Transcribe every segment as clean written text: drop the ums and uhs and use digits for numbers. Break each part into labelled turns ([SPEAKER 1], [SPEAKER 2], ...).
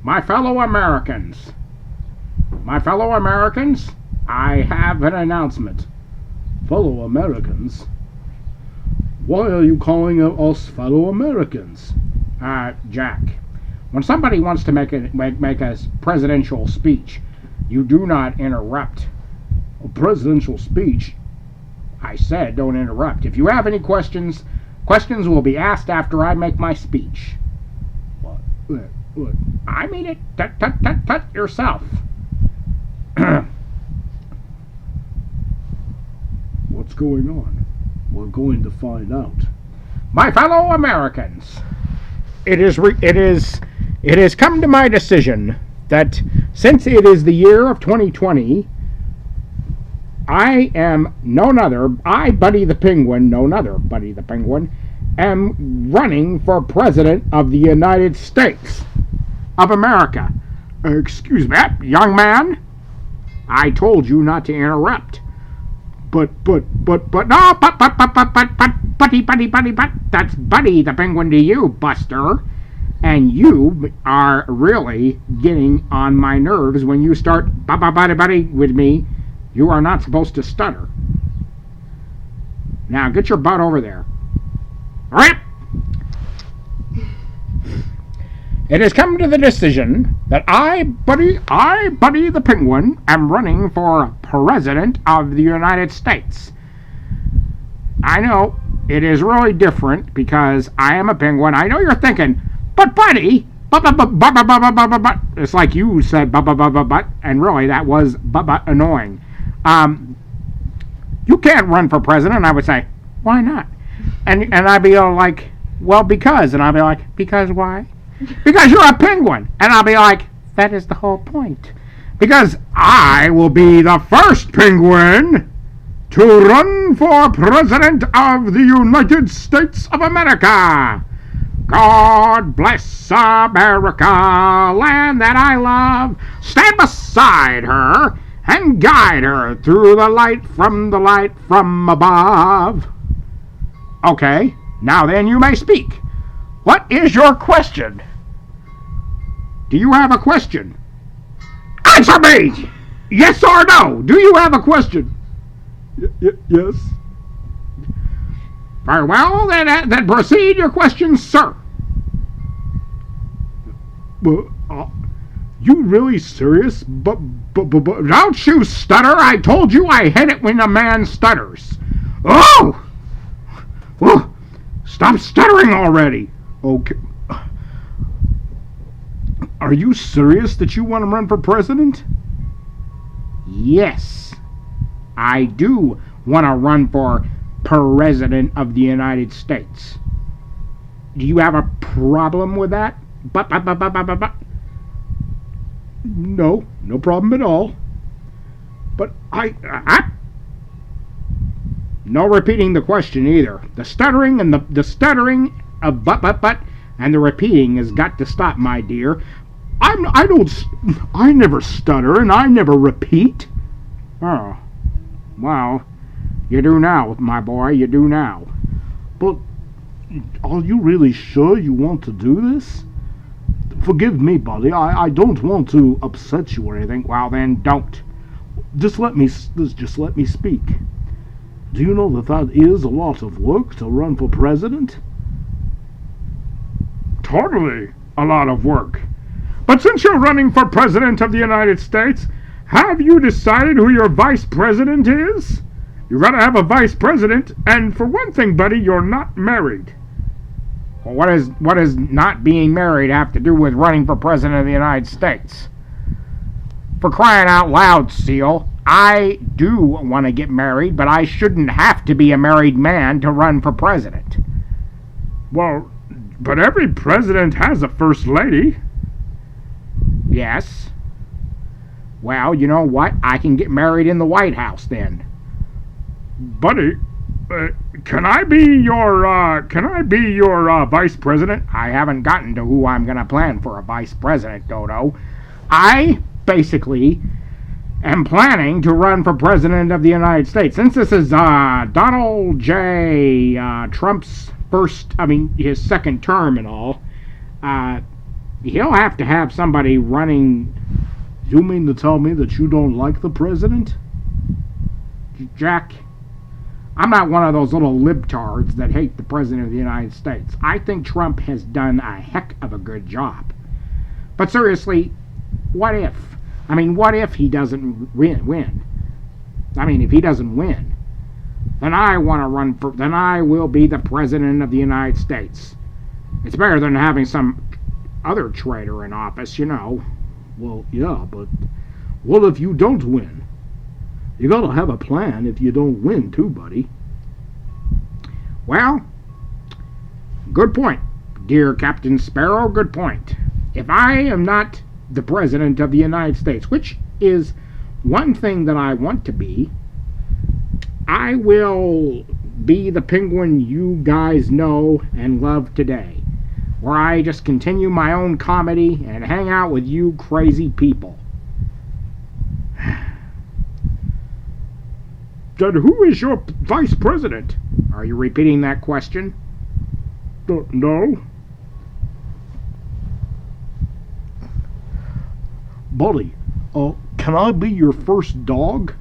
[SPEAKER 1] My fellow Americans, I have an announcement.
[SPEAKER 2] Fellow Americans? Why are you calling us fellow Americans?
[SPEAKER 1] Jack, when somebody wants to make a presidential speech, you do not interrupt.
[SPEAKER 2] A presidential speech?
[SPEAKER 1] I said don't interrupt. If you have any questions will be asked after I make my speech.
[SPEAKER 2] What?
[SPEAKER 1] I mean it. Tut yourself.
[SPEAKER 2] What's going on? We're going to find out.
[SPEAKER 1] My fellow Americans, it has come to my decision that since it is the year of 2020, I, Buddy the Penguin, am running for President of the United States of America. Excuse me, young man. I told you not to interrupt. But, Buddy, that's Buddy the Penguin to you, Buster. And you are really getting on my nerves when you start buddy with me. You are not supposed to stutter. Now get your butt over there. All right? It has come to the decision that I, Buddy the Penguin, am running for President of the United States. I know it is really different because I am a penguin. I know you're thinking, but Buddy, it's like you said, and really that was annoying. You can't run for president. I would say, why not? And I'd be like, well, because. And I'd be like, because why? Because you're a penguin. And I'll be like, that is the whole point. Because I will be the first penguin to run for President of the United States of America. God bless America, land that I love. Stand beside her and guide her through the light from above. Okay, now then you may speak. What is your question? Do you have a question? Answer me! Yes or no? Do you have a question?
[SPEAKER 2] Yes.
[SPEAKER 1] Very well, then proceed your questions, sir.
[SPEAKER 2] You really serious? But
[SPEAKER 1] don't you stutter! I told you I hate it when a man stutters. Oh! Well, stop stuttering already.
[SPEAKER 2] Okay. Are you serious that you want to run for president?
[SPEAKER 1] Yes, I do want to run for President of the United States. Do you have a problem with that?
[SPEAKER 2] No problem at all.
[SPEAKER 1] But no repeating the question either. The stuttering and the stuttering of but and the repeating has got to stop, my dear.
[SPEAKER 2] I never stutter and I never repeat.
[SPEAKER 1] Oh, well, you do now, my boy, you do now.
[SPEAKER 2] But are you really sure you want to do this? Forgive me, Buddy, I don't want to upset you or anything.
[SPEAKER 1] Well, then don't.
[SPEAKER 2] Just let me speak. Do you know that is a lot of work to run for president?
[SPEAKER 1] Totally a lot of work. But since you're running for President of the United States, have you decided who your vice president is? You gotta have a vice president, and for one thing, buddy, you're not married. Well, what does not being married have to do with running for President of the United States? For crying out loud, Seal, I do want to get married, but I shouldn't have to be a married man to run for president. Well, but every president has a first lady. Yes. Well, you know what? I can get married in the White House then. Buddy, can I be your vice president? I haven't gotten to who I'm going to plan for a vice president, Dodo. I basically am planning to run for president of the United States. Since this is Donald J. Trump's his second term and all, he'll have to have somebody running.
[SPEAKER 2] You mean to tell me that you don't like the president?
[SPEAKER 1] Jack, I'm not one of those little libtards that hate the President of the United States. I think Trump has done a heck of a good job. But seriously, what if? I mean, what if he doesn't win? I mean, if he doesn't win, then I want to run for, then I will be the President of the United States. It's better than having some other traitor in office, you know.
[SPEAKER 2] Well, yeah, but what if you don't win? You gotta have a plan if you don't win, too, buddy.
[SPEAKER 1] Well, good point, dear Captain Sparrow, good point. If I am not the President of the United States, which is one thing that I want to be, I will be the penguin you guys know and love today, where I just continue my own comedy and hang out with you crazy people.
[SPEAKER 2] Then who is your vice president?
[SPEAKER 1] Are you repeating that question?
[SPEAKER 2] No. Buddy, can I be your first dog?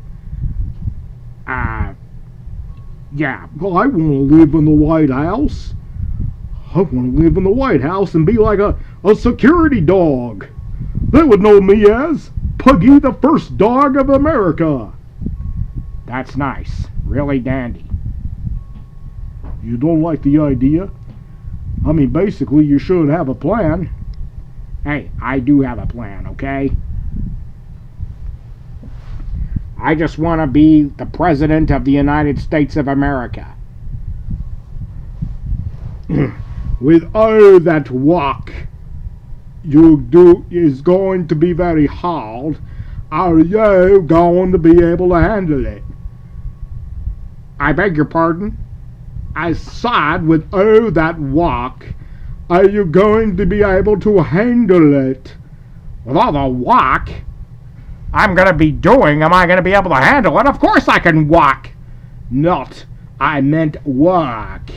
[SPEAKER 1] Yeah.
[SPEAKER 2] Well, I want to live in the White House. I want to live in the White House and be like a security dog. They would know me as Puggy the First Dog of America.
[SPEAKER 1] That's nice. Really dandy.
[SPEAKER 2] You don't like the idea? I mean, basically, you should have a plan.
[SPEAKER 1] Hey, I do have a plan, okay? I just want to be the President of the United States of America.
[SPEAKER 2] With all that work you do is going to be very hard. Are you going to be able to handle it?
[SPEAKER 1] I beg your pardon?
[SPEAKER 2] I said with all that work, are you going to be able to handle it?
[SPEAKER 1] With all the walk I'm going to be doing, am I going to be able to handle it? Of course I can walk.
[SPEAKER 2] Not, I meant walk.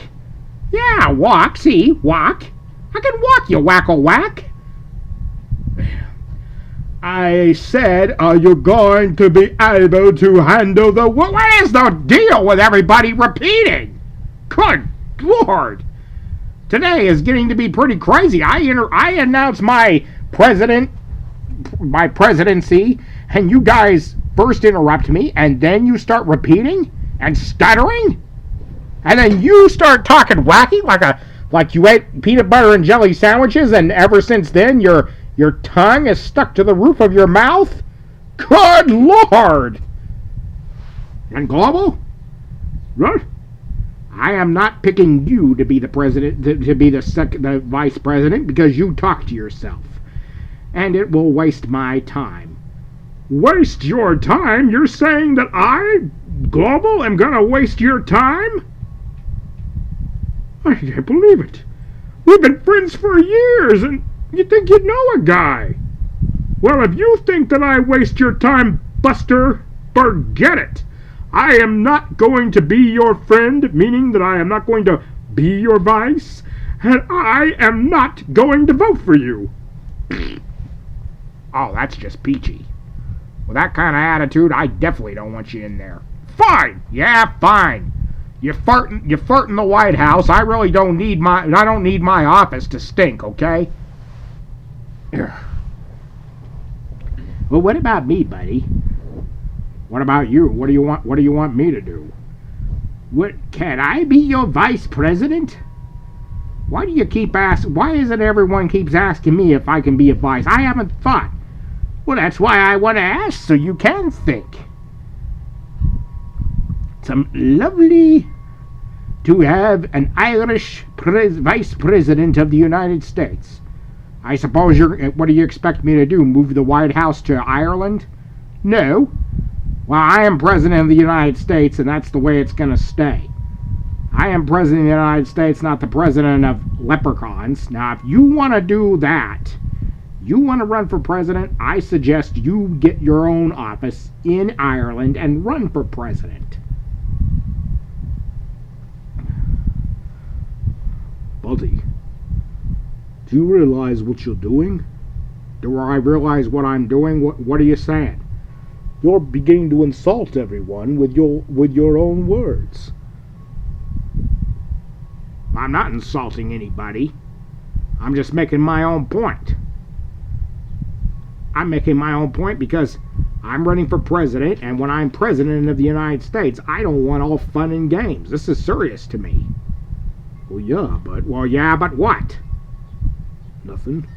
[SPEAKER 1] Yeah, walk, see, walk. I can walk, you whack-a-whack.
[SPEAKER 2] I said, are you going to be able to handle the...
[SPEAKER 1] What is the deal with everybody repeating? Good Lord. Today is getting to be pretty crazy. I announce my presidency, and you guys first interrupt me, and then you start repeating and stuttering, and then you start talking wacky like you ate peanut butter and jelly sandwiches, and ever since then your tongue is stuck to the roof of your mouth. Good Lord. And Global?
[SPEAKER 2] What?
[SPEAKER 1] I am not picking you to be the president, to be the vice president, because you talk to yourself. And it will waste my time.
[SPEAKER 2] Waste your time? You're saying that I, Global, am gonna waste your time? I can't believe it. We've been friends for years, and you think you know a guy. Well, if you think that I waste your time, Buster, forget it. I am not going to be your friend, meaning that I am not going to be your vice, and I am not going to vote for you.
[SPEAKER 1] Oh, that's just peachy. With that kind of attitude, I definitely don't want you in there.
[SPEAKER 2] Fine.
[SPEAKER 1] Yeah, fine. You fart in the White House. I really don't need my office to stink, okay? Well, what about me, buddy? What about you? What do you want me to do? What, can I be your vice president? Why isn't everyone keeps asking me if I can be a vice? I haven't thought. Well, that's why I want to ask, so you can think. It's lovely to have an Irish vice president of the United States. I suppose what do you expect me to do? Move the White House to Ireland? No. Well, I am president of the United States, and that's the way it's going to stay. I am president of the United States, not the president of leprechauns. Now, if you want to do that, you want to run for president, I suggest you get your own office in Ireland and run for president.
[SPEAKER 2] Buddy, Do you realize what you're doing?
[SPEAKER 1] Do I realize what I'm doing? What are you saying?
[SPEAKER 2] You're beginning to insult everyone with your own words.
[SPEAKER 1] I'm not insulting anybody. I'm just making my own point. I'm making my own point because I'm running for president, and when I'm president of the United States, I don't want all fun and games. This is serious to me.
[SPEAKER 2] Well, yeah, but
[SPEAKER 1] what?
[SPEAKER 2] Nothing.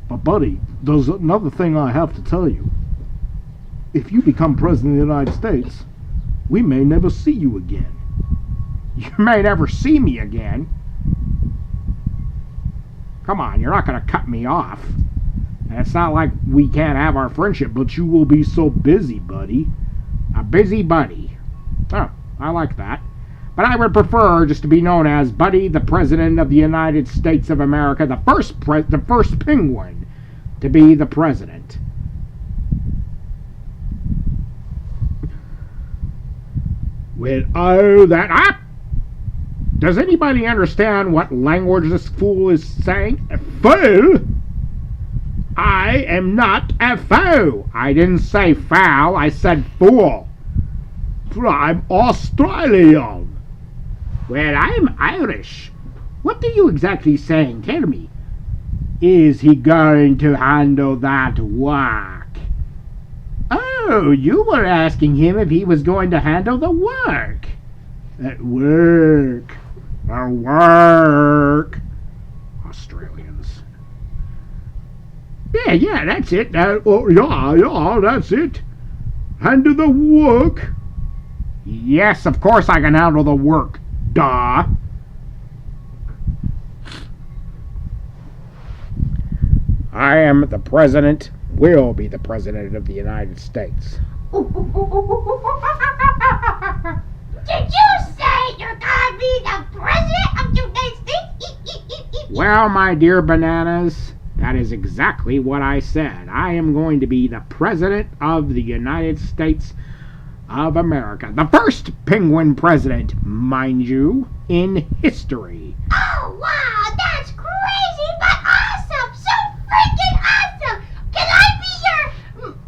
[SPEAKER 2] But, buddy, there's another thing I have to tell you. If you become president of the United States, we may never see you again.
[SPEAKER 1] You may never see me again. Come on, you're not going to cut me off. And it's not like we can't have our friendship,
[SPEAKER 2] But you will be so busy, buddy.
[SPEAKER 1] a busy buddy. Oh, I like that. But I would prefer just to be known as Buddy, the President of the United States of America, the first penguin to be the president. Does anybody understand what language this fool is saying?
[SPEAKER 2] Fool?
[SPEAKER 1] I am not a fool. I didn't say foul, I said fool.
[SPEAKER 2] I'm Australian.
[SPEAKER 1] Well, I'm Irish. What are you exactly saying? Tell me.
[SPEAKER 2] Is he going to handle that work?
[SPEAKER 1] Oh, you were asking him if he was going to handle the work.
[SPEAKER 2] That work.
[SPEAKER 1] The work. Australians. Yeah, that's it.
[SPEAKER 2] Yeah, that's it. Handle the work.
[SPEAKER 1] Yes, of course I can handle the work. Duh. I am the president, will be the president of the United States.
[SPEAKER 3] Did you say you're gonna be the president of the United States?
[SPEAKER 1] Well, my dear bananas, that is exactly what I said. I am going to be the president of the United States of America. The first penguin president, mind you, in history.
[SPEAKER 3] Oh, wow, that's crazy, but awesome! So freaking awesome! Can I be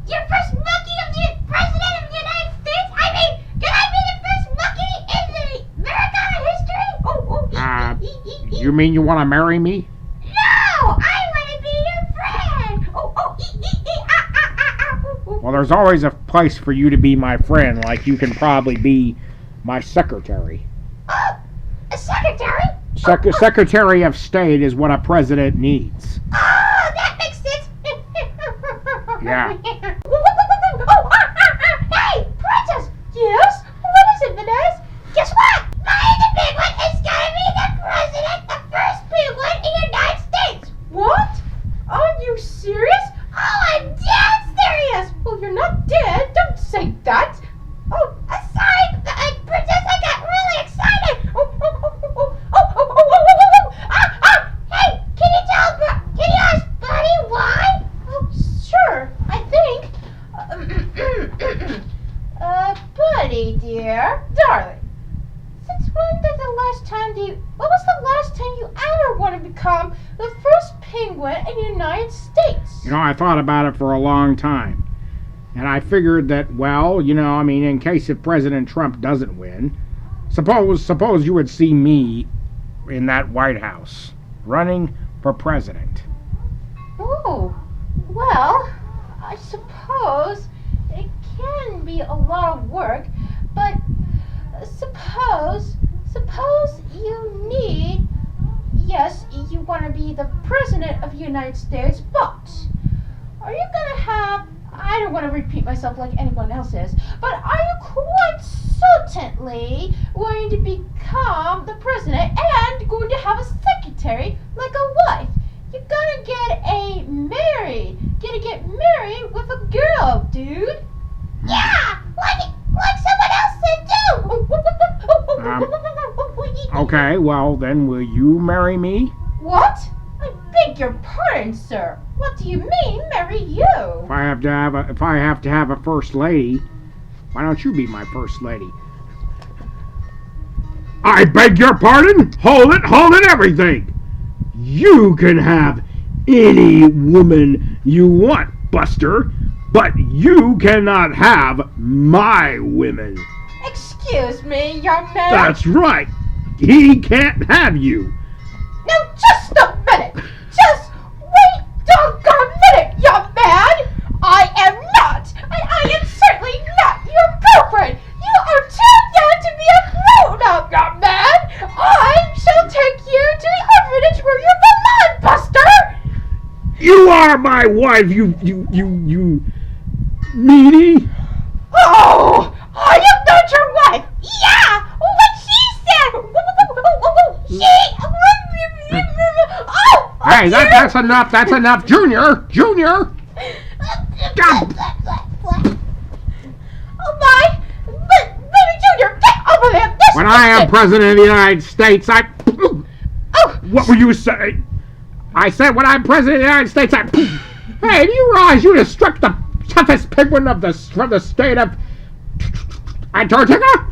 [SPEAKER 3] your first monkey of the president of the United States? I mean, can I be the first monkey in the American history?
[SPEAKER 1] You mean you want to marry me?
[SPEAKER 3] No, I want to be your friend.
[SPEAKER 1] Well, there's always a place for you to be my friend, like you can probably be my secretary.
[SPEAKER 3] A secretary?
[SPEAKER 1] Secretary of State is what a president needs.
[SPEAKER 3] Oh, that makes sense.
[SPEAKER 1] Yeah.
[SPEAKER 3] Hey, princess! Yes? What is it, Vanessa? Guess what? The penguin is gonna be the president, the first penguin in the United States. What? Are you serious? Oh, I'm dead serious. Well, you're not dead. Don't say that. Oh, sorry, princess. I got really excited. Hey, can you ask Buddy why? Oh, sure. I think. Buddy, dear, darling. Since when did what was the last time you ever want to become the first penguin in the United States?
[SPEAKER 1] You know, I thought about it for a long time. And I figured that, well, in case if President Trump doesn't win, suppose you would see me in that White House running for president.
[SPEAKER 3] Oh, well, I suppose it can be a lot of work, but suppose you want to be the president of the United States, but are you going to have, I don't want to repeat myself like anyone else is, but are you quite certainly going to become the president and going to have a secretary like a wife? You're gonna get married with a girl, dude. Yeah, like someone else said too.
[SPEAKER 1] Okay, well then will you marry me?
[SPEAKER 3] What? I beg your pardon, sir. What do you mean, marry you?
[SPEAKER 1] If I have to have a first lady, why don't you be my first lady?
[SPEAKER 2] I beg your pardon? Hold it, everything. You can have any woman you want, Buster, but you cannot have my women.
[SPEAKER 3] Excuse me, young man.
[SPEAKER 2] That's right. He can't have you.
[SPEAKER 3] Now, just a minute. Just wait doggone minute, young man. I am not, and I am certainly not your girlfriend. You are too young to be a grown-up, young man. I shall take you to the orphanage where you belong, Buster.
[SPEAKER 2] You are my wife, you meanie.
[SPEAKER 3] Oh, I am not your wife. Yeah, what she said. Oh,
[SPEAKER 1] Hey, that's enough. That's enough, Junior. Junior. God.
[SPEAKER 3] Oh my! Baby Junior, get over there! This
[SPEAKER 1] When I am president of the United States, I.
[SPEAKER 3] Oh!
[SPEAKER 2] What were you saying?
[SPEAKER 1] I said when I'm president of the United States, I. Hey, do you realize you just struck the toughest penguin from the state of Antarctica?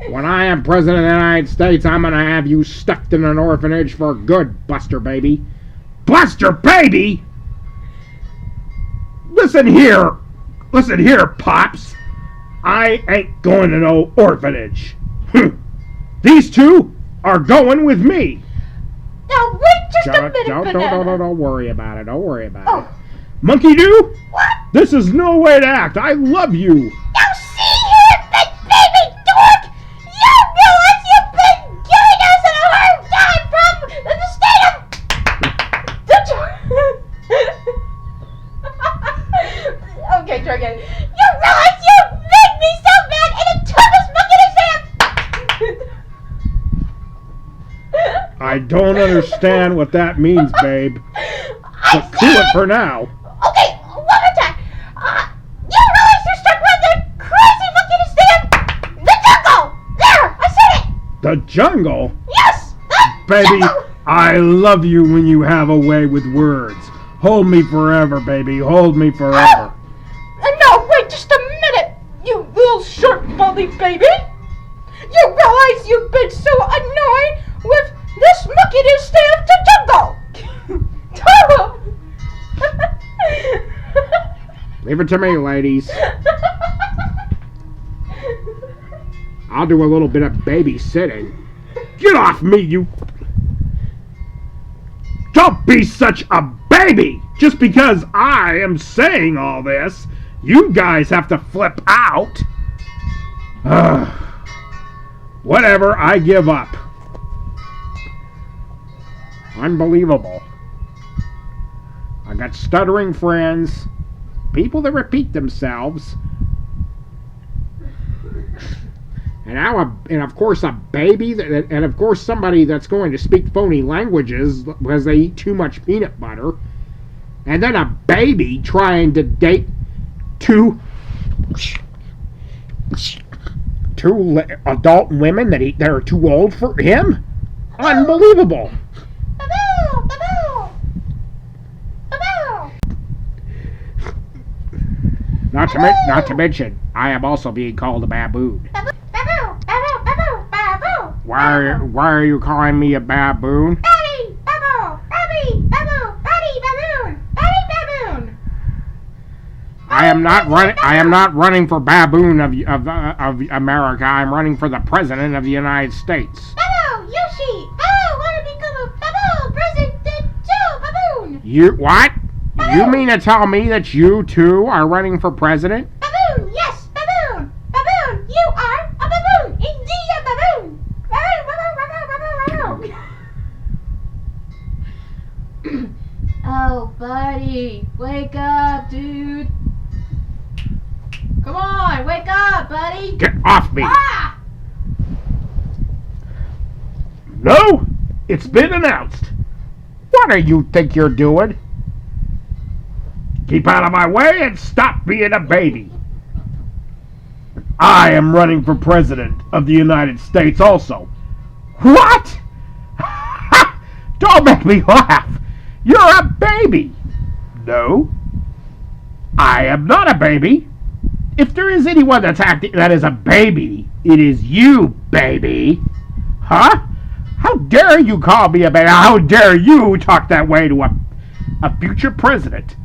[SPEAKER 1] When I am president of the United States, I'm gonna have you stuffed in an orphanage for good, Buster Baby.
[SPEAKER 2] Buster Baby? Listen here, Pops. I ain't going to no orphanage. These two are going with me.
[SPEAKER 3] Now wait just a minute, Banana.
[SPEAKER 1] Don't worry about it. Don't worry about
[SPEAKER 3] Oh,
[SPEAKER 1] it.
[SPEAKER 2] Monkey Do,
[SPEAKER 3] what?
[SPEAKER 2] this is no way to act. I love you.
[SPEAKER 3] Now see here, big baby dork! You realize you've been giving us a hard time from the state of... Okay, try again. You realize you made me so mad and the toughest monkey in the
[SPEAKER 2] I don't understand what that means, babe. But cool it for now.
[SPEAKER 3] Okay, one more time. You realize you're stuck with the crazy monkey to stay in the jungle! There, I said it!
[SPEAKER 2] The jungle?
[SPEAKER 3] Yes! The
[SPEAKER 2] Baby,
[SPEAKER 3] jungle!
[SPEAKER 2] I love you when you have a way with words. Hold me forever, baby. Hold me forever.
[SPEAKER 3] No, wait just a minute, you little short bully baby! You realize you've been so annoyed with this monkey to stay in the jungle! Tell him!
[SPEAKER 1] Leave it to me, ladies. I'll do a little bit of babysitting.
[SPEAKER 2] Get off me, you... Don't be such a baby! Just because I am saying all this, you guys have to flip out. Whatever, I give up.
[SPEAKER 1] Unbelievable. I got stuttering friends, people that repeat themselves, and of course a baby, and of course somebody that's going to speak phony languages because they eat too much peanut butter, and then a baby trying to date two adult women that are too old for him. Unbelievable.
[SPEAKER 3] Baboo! Baboo! Baboo!
[SPEAKER 1] Not to mention, I am also being called a baboon.
[SPEAKER 3] Baboo! Baboo! Baboo! Baboo! Baboo!
[SPEAKER 1] Why are you calling me a baboon?
[SPEAKER 3] Batty! Baboo! Babby! Baboo! Batty! Baboon! Batty! Baboon!
[SPEAKER 1] I am not running for baboon of America. I'm running for the president of the United States.
[SPEAKER 3] Baboo! Yoshi! Baboo! Want to become a baboo president too? Baboon!
[SPEAKER 1] You what? You mean to tell me that you too are running for president?
[SPEAKER 3] Baboon! Yes! Baboon! Baboon! You are a baboon! Indeed a baboon! Baboon! Baboon! Baboon! Baboon! Baboon! Oh, buddy! Wake up, dude! Come on! Wake up, buddy!
[SPEAKER 1] Get off me!
[SPEAKER 3] Ah!
[SPEAKER 2] No, it's been announced.
[SPEAKER 1] What do you think you're doing?
[SPEAKER 2] Keep out of my way and stop being a baby. I am running for president of the United States also.
[SPEAKER 1] What? Don't make me laugh. You're a baby.
[SPEAKER 2] No, I am not a baby.
[SPEAKER 1] If there is anyone that is a baby, it is you, baby. Huh? How How dare you call me a baby? How dare you talk that way to a future president?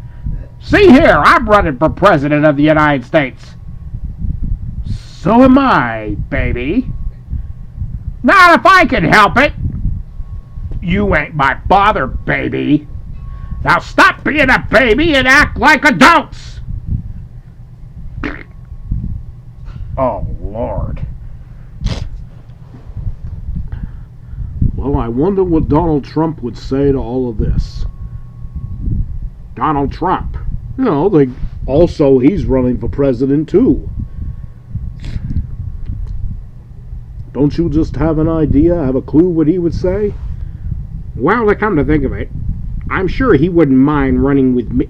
[SPEAKER 1] See here, I'm running for president of the United States. So am I, baby. Not if I can help it. You ain't my father, baby. Now stop being a baby and act like adults. Oh, Lord.
[SPEAKER 2] Well, I wonder what Donald Trump would say to all of this.
[SPEAKER 1] Donald Trump.
[SPEAKER 2] You know, also he's running for president too. Don't you just have an idea, have a clue what he would say?
[SPEAKER 1] Well, to come to think of it, I'm sure he wouldn't mind running with me,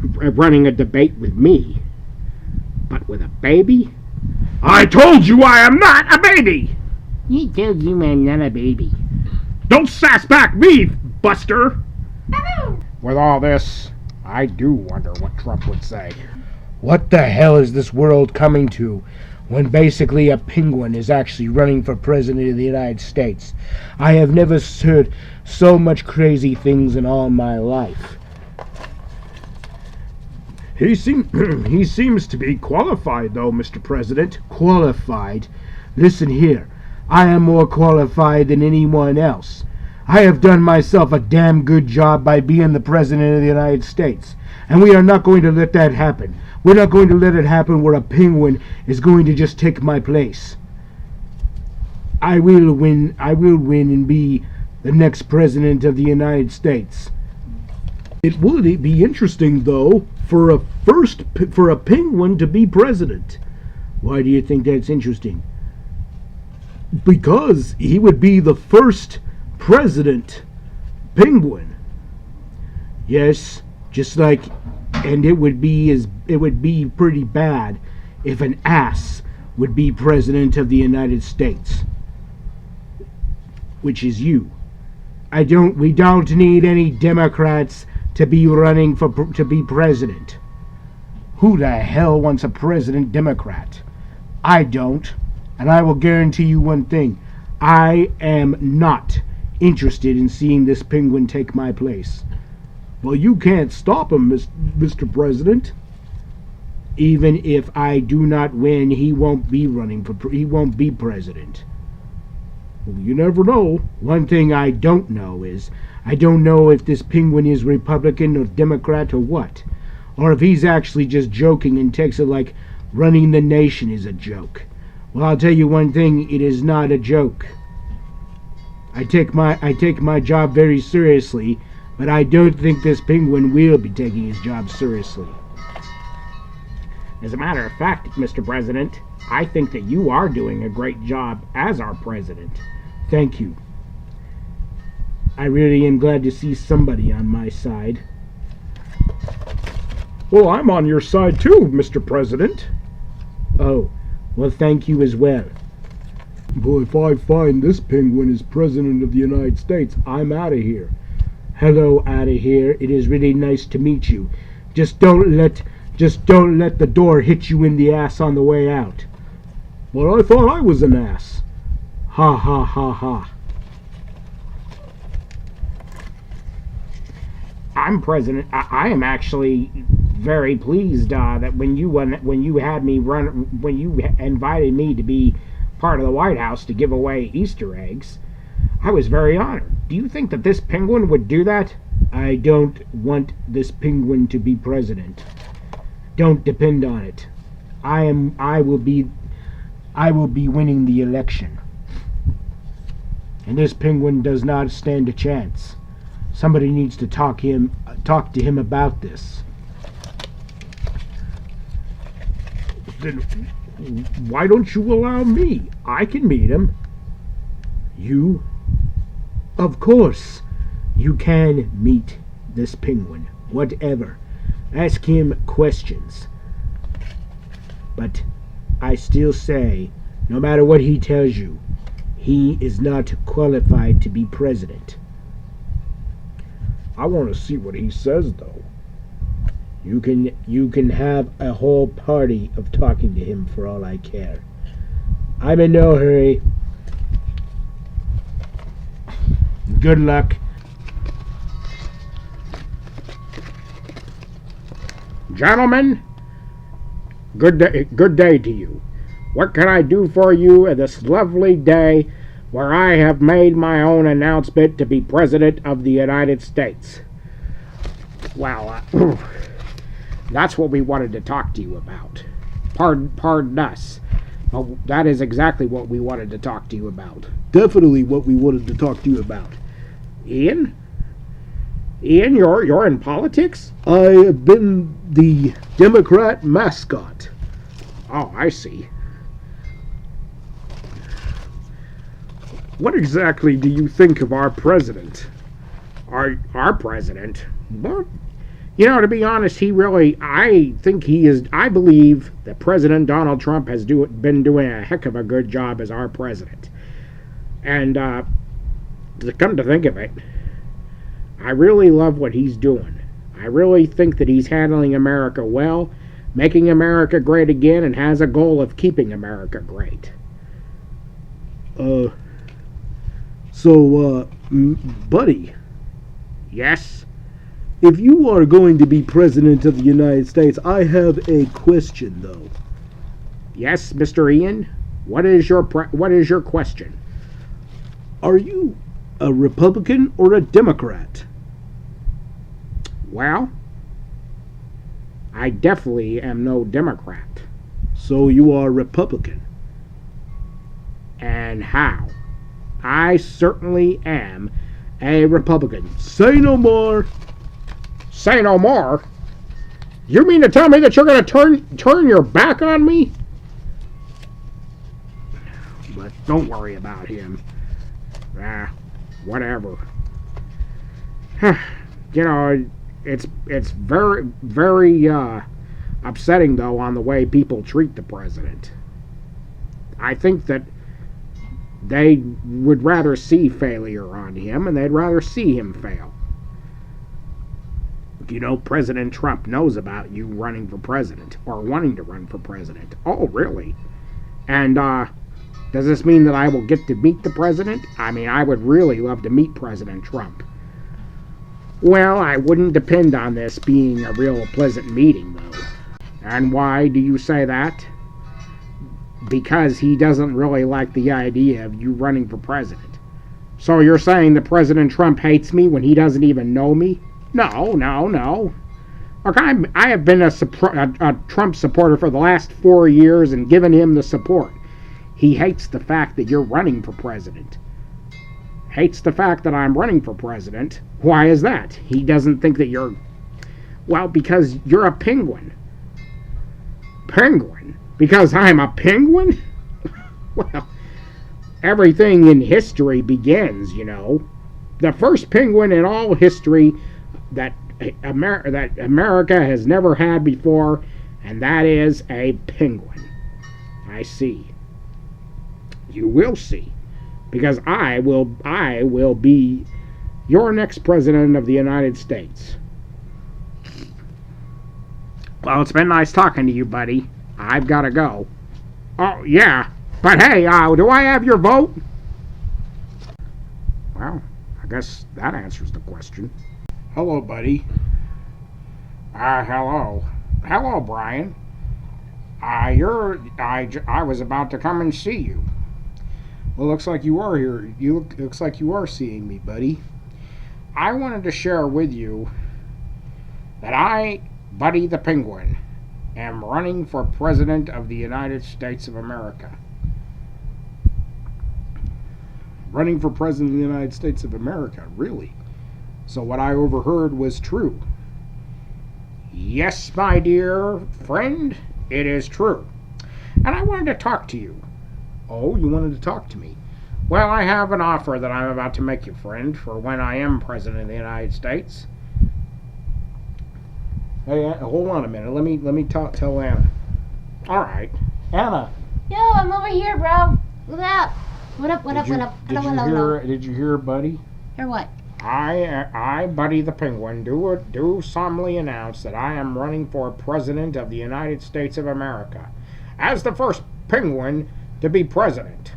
[SPEAKER 1] running a debate with me. But with a baby?
[SPEAKER 2] I told you I am not a baby!
[SPEAKER 1] He told you I'm not a baby.
[SPEAKER 2] Don't sass back me, Buster!
[SPEAKER 1] With all this, I do wonder what Trump would say.
[SPEAKER 4] What the hell is this world coming to when basically a penguin is actually running for president of the United States? I have never heard so much crazy things in all my life.
[SPEAKER 2] He seems to be qualified, though, Mr. President.
[SPEAKER 4] Qualified? Listen here. I am more qualified than anyone else. I have done myself a damn good job by being the President of the United States. And we are not going to let that happen. We're not going to let it happen where a penguin is going to just take my place. I will win and be the next President of the United States.
[SPEAKER 2] It would be interesting, though, for a penguin to be president.
[SPEAKER 4] Why do you think that's interesting?
[SPEAKER 2] Because he would be the first president penguin.
[SPEAKER 4] Yes, just like, and it would be pretty bad if an ass would be president of the United States, which is you. We don't need any Democrats to be running to be president. Who the hell wants a president Democrat? I don't, and I will guarantee you one thing. I am not interested in seeing this penguin take my place.
[SPEAKER 2] Well, you can't stop him, Mr. President.
[SPEAKER 4] Even if I do not win, he won't be president.
[SPEAKER 2] Well, you never know.
[SPEAKER 4] One thing I don't know is, I don't know if this penguin is Republican or Democrat or what. Or if he's actually just joking and takes it like running the nation is a joke. Well, I'll tell you one thing, it is not a joke. I take my job very seriously, but I don't think this penguin will be taking his job seriously.
[SPEAKER 1] As a matter of fact, Mr. President, I think that you are doing a great job as our president.
[SPEAKER 4] Thank you. I really am glad to see somebody on my side.
[SPEAKER 2] Well, I'm on your side too, Mr. President.
[SPEAKER 4] Oh, well, thank you as well.
[SPEAKER 2] Well, if I find this penguin is President of the United States, I'm out of here.
[SPEAKER 4] Hello, out of here. It is really nice to meet you. Just don't let the door hit you in the ass on the way out.
[SPEAKER 2] Well, I thought I was an ass.
[SPEAKER 4] Ha ha ha ha.
[SPEAKER 1] I'm president. I am actually very pleased that when you invited me to be part of the White House to give away Easter eggs, I was very honored. Do you think that this penguin would do that?
[SPEAKER 4] I don't want this penguin to be president. Don't depend on it. I will be winning the election. And this penguin does not stand a chance. Somebody needs to talk to him about this.
[SPEAKER 2] Then why don't you allow me? I can meet him.
[SPEAKER 4] You? Of course. You can meet this penguin. Whatever. Ask him questions. But I still say, no matter what he tells you, he is not qualified to be president.
[SPEAKER 2] I want to see what he says, though.
[SPEAKER 4] You can have a whole party of talking to him for all I care. I'm in no hurry. Good luck.
[SPEAKER 1] Gentlemen, good day to you. What can I do for you at this lovely day where I have made my own announcement to be President of the United States? Well, that's what we wanted to talk to you about. Pardon us. But that is exactly what we wanted to talk to you about.
[SPEAKER 4] Definitely what we wanted to talk to you about.
[SPEAKER 1] Ian? Ian, you're in politics?
[SPEAKER 4] I have been the Democrat mascot.
[SPEAKER 1] Oh, I see.
[SPEAKER 2] What exactly do you think of our president?
[SPEAKER 1] Our president? Well, to be honest, I believe that President Donald Trump has been doing a heck of a good job as our president. And to come to think of it, I really love what he's doing. I really think that he's handling America well, making America great again, and has a goal of keeping America great.
[SPEAKER 4] Buddy,
[SPEAKER 1] Yes?
[SPEAKER 4] if you are going to be president of the United States, I have a question, though.
[SPEAKER 1] Yes, Mr. Ian? What is your question?
[SPEAKER 4] Are you a Republican or a Democrat?
[SPEAKER 1] Well, I definitely am no Democrat.
[SPEAKER 4] So you are Republican.
[SPEAKER 1] And how? I certainly am a Republican.
[SPEAKER 4] Say no more.
[SPEAKER 1] Say no more? You mean to tell me that you're going to turn your back on me? But don't worry about him. Whatever. It's very, very upsetting, though, on the way people treat the president. I think that they would rather see failure on him, and they'd rather see him fail. President Trump knows about you running for president, or wanting to run for president. Oh, really? And, does this mean that I will get to meet the president? I mean, I would really love to meet President Trump. Well, I wouldn't depend on this being a real pleasant meeting, though. And why do you say that? Because he doesn't really like the idea of you running for president. So you're saying that President Trump hates me when he doesn't even know me? No. Look, I have been a Trump supporter for the last 4 years and given him the support. He hates the fact that you're running for president. Hates the fact that I'm running for president. Why is that? He doesn't think that you're... Well, because you're a penguin. Penguin? Because I'm a penguin? Well, everything in history begins, The first penguin in all history that America has never had before, and that is a penguin. I see. You will see. Because I will be your next president of the United States. Well, it's been nice talking to you, buddy. I've got to go. Oh, yeah. But hey, do I have your vote? Well, I guess that answers the question.
[SPEAKER 4] Hello, buddy.
[SPEAKER 1] Hello. Hello, Brian. I was about to come and see you.
[SPEAKER 4] Well, looks like you are here. Looks like you are seeing me, buddy.
[SPEAKER 1] I wanted to share with you that I, Buddy the Penguin, am running for President of the United States of America.
[SPEAKER 4] Running for President of the United States of America? Really? So what I overheard was true?
[SPEAKER 1] Yes, my dear friend, it is true. And I wanted to talk to you.
[SPEAKER 4] Oh, you wanted to talk to me?
[SPEAKER 1] Well, I have an offer that I'm about to make you, friend, for when I am President of the United States.
[SPEAKER 4] Hey, hold on a minute. Let me tell Anna.
[SPEAKER 1] All right.
[SPEAKER 4] Anna.
[SPEAKER 3] Yo, I'm over here, bro. Look up. What up?
[SPEAKER 4] Did you hear, Buddy?
[SPEAKER 3] Hear what?
[SPEAKER 1] I, Buddy the Penguin, do solemnly announce that I am running for President of the United States of America as the first penguin to be president.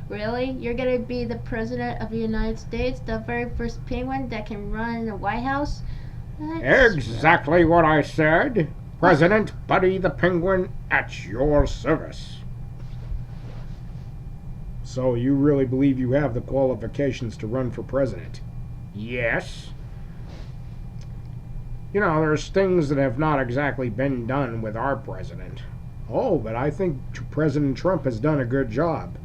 [SPEAKER 3] Really? You're gonna be the president of the United States, the very first penguin that can run the White House?
[SPEAKER 1] Exactly what I said. President Buddy the Penguin at your service.
[SPEAKER 2] So you really believe you have the qualifications to run for president?
[SPEAKER 1] Yes. You know, there's things that have not exactly been done with our president.
[SPEAKER 2] Oh, but I think President Trump has done a good job.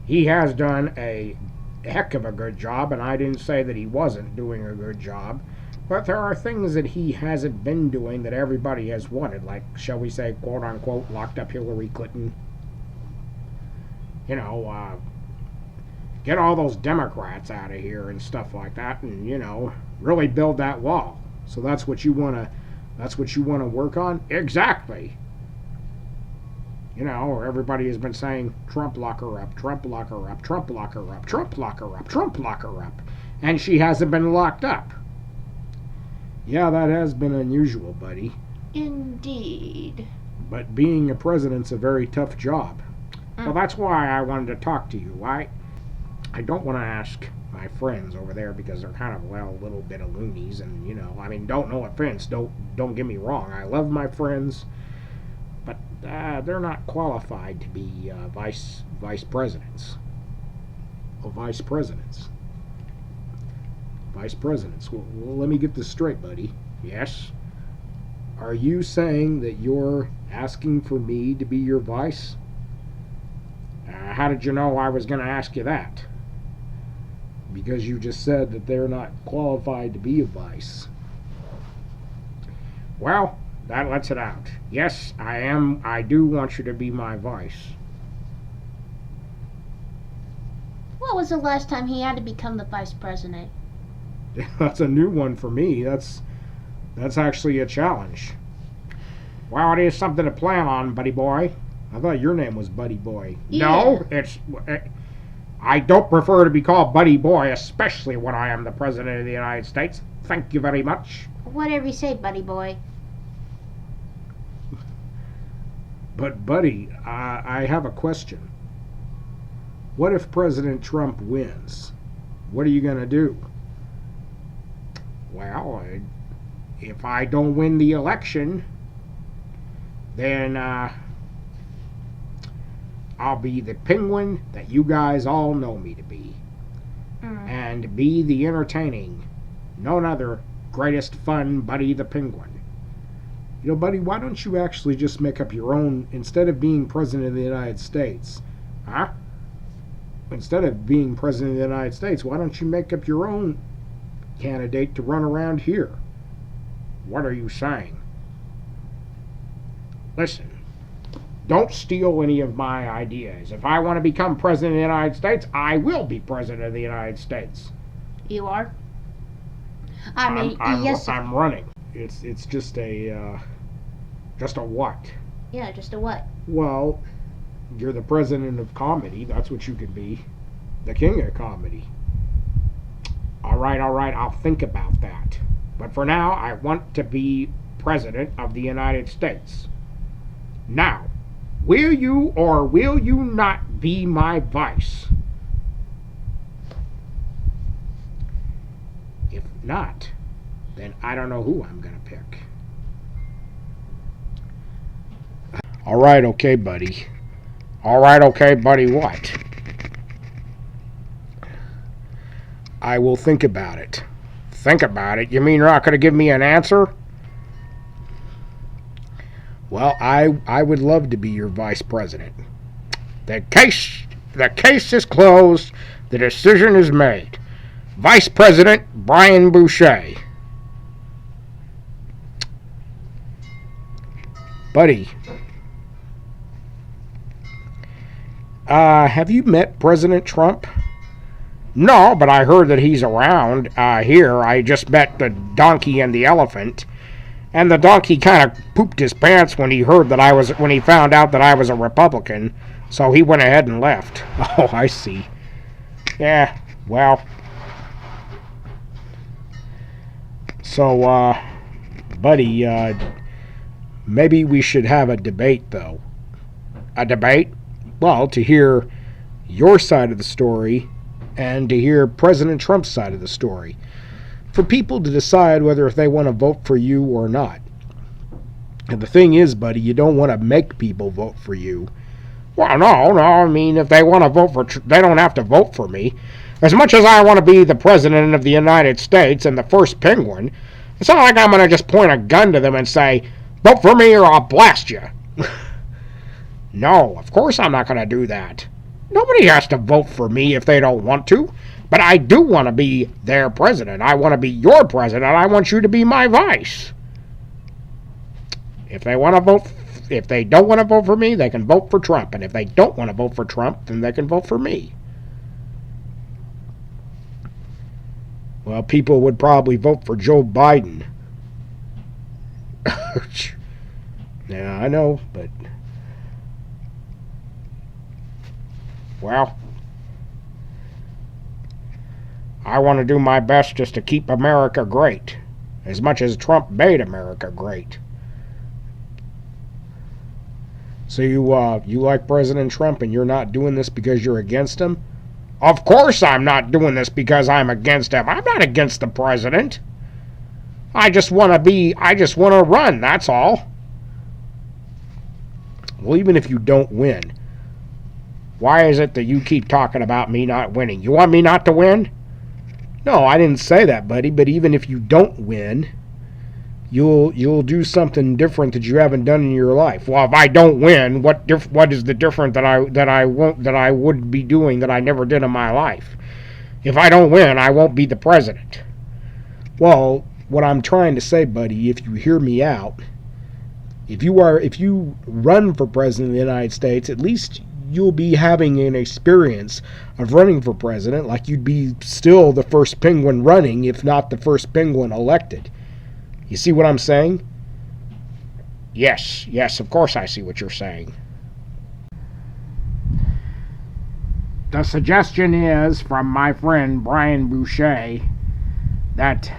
[SPEAKER 1] He has done a heck of a good job, and I didn't say that he wasn't doing a good job. But there are things that he hasn't been doing that everybody has wanted, like, shall we say, quote unquote, locked up Hillary Clinton. You know, get all those Democrats out of here and stuff like that, and, you know, really build that wall.
[SPEAKER 2] So that's what you wanna work on?
[SPEAKER 1] Exactly. You know, everybody has been saying, Trump lock her up, Trump lock her up, Trump lock her up, Trump lock her up, Trump lock her up. And she hasn't been locked up.
[SPEAKER 2] Yeah, that has been unusual, buddy.
[SPEAKER 3] Indeed.
[SPEAKER 2] But being a president's a very tough job.
[SPEAKER 1] Well, that's why I wanted to talk to you. I don't want to ask my friends over there because they're kind of, well, a little bit of loonies, and, you know, I mean, no offense, don't get me wrong. I love my friends, but they're not qualified to be vice presidents.
[SPEAKER 2] Oh, vice presidents. Well, let me get this straight, buddy.
[SPEAKER 1] Yes?
[SPEAKER 2] Are you saying that you're asking for me to be your vice?
[SPEAKER 1] How did you know I was going to ask you that?
[SPEAKER 2] Because you just said that they're not qualified to be a vice.
[SPEAKER 1] Well, that lets it out. Yes, I do want you to be my vice.
[SPEAKER 3] What was the last time he had to become the vice president?
[SPEAKER 2] That's a new one for me. That's actually a challenge.
[SPEAKER 1] Well, it is something to plan on, buddy boy.
[SPEAKER 2] I thought your name was Buddy Boy.
[SPEAKER 3] Yeah.
[SPEAKER 1] No, I don't prefer to be called Buddy Boy, especially when I am the President of the United States. Thank you very much.
[SPEAKER 3] Whatever you say, buddy boy.
[SPEAKER 2] But, Buddy, I have a question. What if President Trump wins? What are you going to do?
[SPEAKER 1] Well, if I don't win the election, then I'll be the penguin that you guys all know me to be. And be the entertaining, none other, greatest fun Buddy the Penguin.
[SPEAKER 2] You know, Buddy, why don't you actually just make up your own, instead of being President of the United States?
[SPEAKER 1] Huh?
[SPEAKER 2] Instead of being President of the United States, why don't you make up your own candidate to run around here?
[SPEAKER 1] What are you saying? Listen, don't steal any of my ideas. If I want to become President of the United States, I will be President of the United States.
[SPEAKER 3] You are? I mean, yes.
[SPEAKER 1] I'm running.
[SPEAKER 2] It's just a what?
[SPEAKER 3] Yeah, just a what?
[SPEAKER 2] Well, you're the president of comedy. That's what you could be. The king of comedy.
[SPEAKER 1] All right, I'll think about that. But for now, I want to be President of the United States. Now, will you or will you not be my vice? If not, then I don't know who I'm going to pick.
[SPEAKER 2] All right, okay, buddy.
[SPEAKER 1] All right, okay, buddy, what?
[SPEAKER 2] I will think about it.
[SPEAKER 1] Think about it? You mean you're not going to give me an answer?
[SPEAKER 2] Well, I would love to be your vice president.
[SPEAKER 1] The case is closed. The decision is made. Vice President Brian Boucher.
[SPEAKER 2] Buddy, have you met President Trump?
[SPEAKER 1] No, but I heard that he's around here. I just met the donkey and the elephant. And the donkey kind of pooped his pants when he found out that I was a Republican. So he went ahead and left.
[SPEAKER 2] Oh, I see.
[SPEAKER 1] Yeah, well.
[SPEAKER 2] So, buddy, maybe we should have a debate, though.
[SPEAKER 1] A debate?
[SPEAKER 2] Well, to hear
[SPEAKER 5] your side of the story and to hear President Trump's side of the story. For people to decide whether if they want to vote for you or not. And the thing is, buddy, you don't want to make people vote for you. Well, no, I mean, if they want to vote for, they don't have to vote for me. As much as I want to be the President of the United States and the first penguin, it's not like I'm going to just point a gun to them and say, vote for me or I'll blast you. No, of course I'm not going to do that. Nobody has to vote for me if they don't want to. But I do want to be their president. I want to be your president. I want you to be my vice. If they want to vote, if they don't want to vote for me, they can vote for Trump. And if they don't want to vote for Trump, then they can vote for me. Well, people would probably vote for Joe Biden. Yeah, I know, but... Well... I want to do my best just to keep America great. As much as Trump made America great. So you like President Trump and you're not doing this because you're against him? Of course I'm not doing this because I'm against him. I'm not against the president. I just want to run, that's all. Well, even if you don't win, why is it that you keep talking about me not winning? You want me not to win? No, I didn't say that, buddy, but even if you don't win, you'll do something different that you haven't done in your life. Well, if I don't win, what is the different that I would be doing that I never did in my life? If I don't win, I won't be the president. Well, what I'm trying to say, buddy, if you hear me out, if you run for president of the United States, at least you'll be having an experience of running for president like you'd be still the first penguin running, if not the first penguin elected. You see what I'm saying? Yes, of course I see what you're saying.
[SPEAKER 1] The suggestion is from my friend Brian Boucher that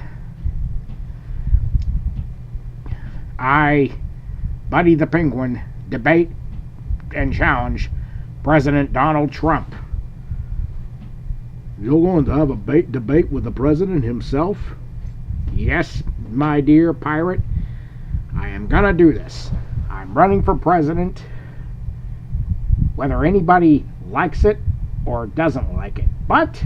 [SPEAKER 1] I, Buddy the Penguin, debate and challenge President Donald Trump.
[SPEAKER 4] You're going to have a debate with the president himself?
[SPEAKER 1] Yes, my dear pirate, I am gonna do this. I'm running for president, whether anybody likes it or doesn't like it. But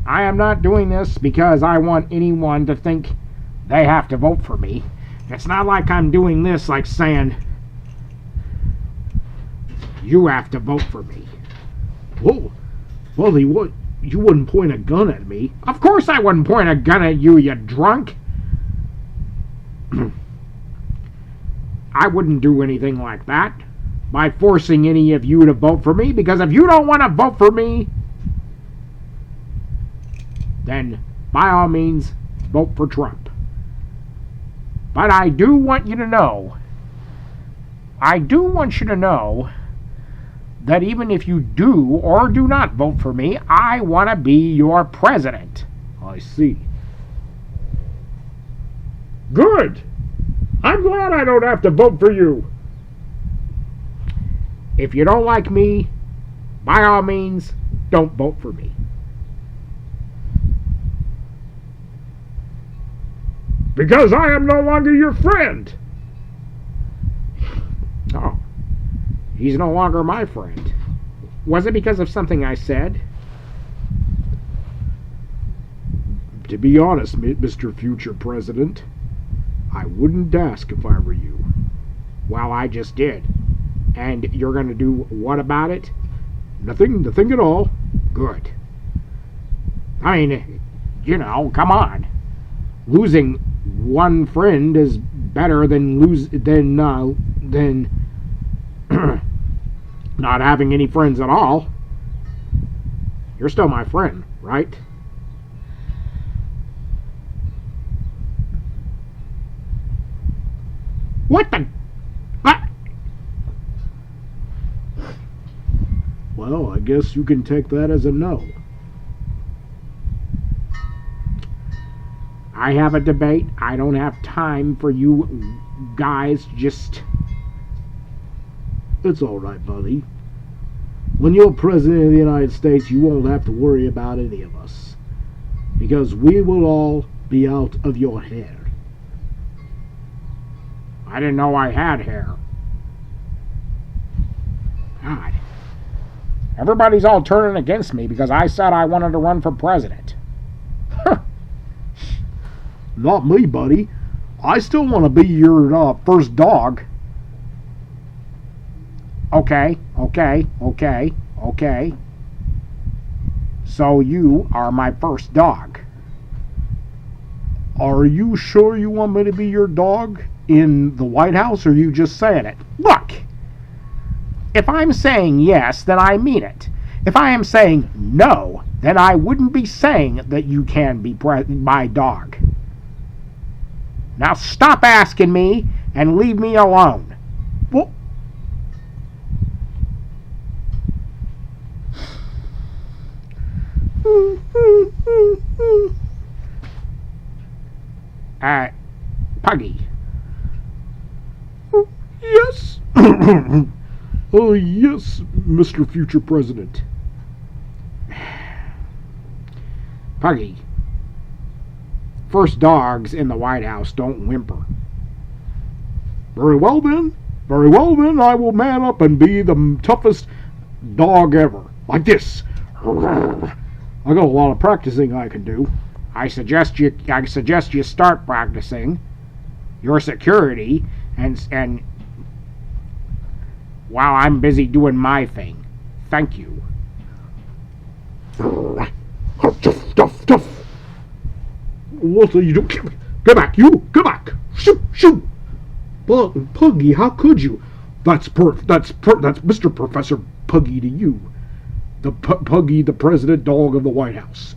[SPEAKER 1] I am not doing this because I want anyone to think they have to vote for me. It's not like I'm doing this like saying, you have to vote for me.
[SPEAKER 4] Whoa. Well, you wouldn't point a gun at me.
[SPEAKER 1] Of course I wouldn't point a gun at you, you drunk. I wouldn't do anything like that by forcing any of you to vote for me, because if you don't want to vote for me, then by all means, vote for Trump. But I do want you to know that even if you do or do not vote for me, I want to be your president.
[SPEAKER 4] I see.
[SPEAKER 2] Good. I'm glad I don't have to vote for you.
[SPEAKER 1] If you don't like me, by all means, don't vote for me.
[SPEAKER 2] Because I am no longer your friend.
[SPEAKER 1] Oh, he's no longer my friend. Was it because of something I said?
[SPEAKER 4] To be honest, Mr. Future President, I wouldn't ask if I were you.
[SPEAKER 1] Well, I just did. And you're going to do what about it?
[SPEAKER 4] Nothing at all.
[SPEAKER 1] Good. I mean, come on. Losing one friend is better than not having any friends at all. You're still my friend, right? What the? What?
[SPEAKER 4] Well, I guess you can take that as a no.
[SPEAKER 1] I have a debate. I don't have time for you guys just...
[SPEAKER 4] It's all right, buddy. when you're president of the United States, you won't have to worry about any of us. Because we will all be out of your hair.
[SPEAKER 1] I didn't know I had hair. God. Everybody's all turning against me because I said I wanted to run for president.
[SPEAKER 4] Not me, buddy. I still want to be your first dog.
[SPEAKER 1] Okay. So you are my first dog.
[SPEAKER 4] Are you sure you want me to be your dog in the White House, or are you just saying it?
[SPEAKER 1] Look, if I'm saying yes, then I mean it. If I am saying no, then I wouldn't be saying that you can be my dog. Now stop asking me and leave me alone.
[SPEAKER 4] Well,
[SPEAKER 1] Puggy.
[SPEAKER 4] yes. Yes, Mr. Future President.
[SPEAKER 1] Puggy. First dogs in the White House don't whimper.
[SPEAKER 4] Very well then. I will man up and be the toughest dog ever. Like this. I got a lot of practicing I can do.
[SPEAKER 1] I suggest you start practicing your security and while I'm busy doing my thing. Thank you.
[SPEAKER 4] Duff. What are you doing? Get back, you! Get back! Shoot! Puggy, how could you? That's Mr. Professor Puggy to you. The Puggy, the president dog of the White House.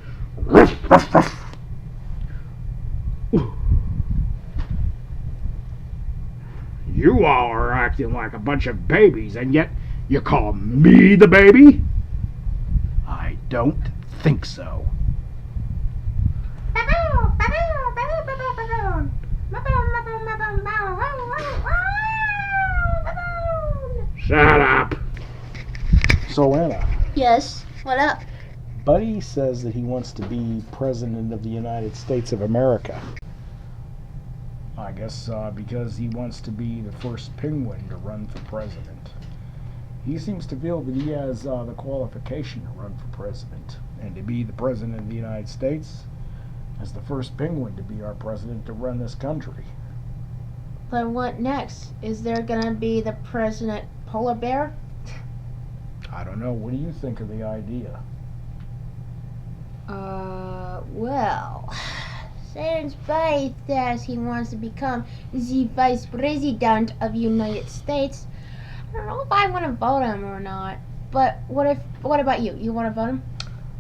[SPEAKER 1] You all are acting like a bunch of babies, and yet you call me the baby?
[SPEAKER 4] I don't think so.
[SPEAKER 1] Shut up.
[SPEAKER 6] So, Anna,
[SPEAKER 3] Yes, what up?
[SPEAKER 6] Buddy says that he wants to be President of the United States of America. I guess because he wants to be the first penguin to run for president. He seems to feel that he has the qualification to run for president and to be the President of the United States as the first penguin to be our president to run this country.
[SPEAKER 3] Then what next? Is there gonna be the President Polar Bear?
[SPEAKER 6] I don't know. What do you think of the idea?
[SPEAKER 3] Well, since Buddy says he wants to become the Vice President of the United States, I don't know if I want to vote him or not. But what about you? You want to vote him?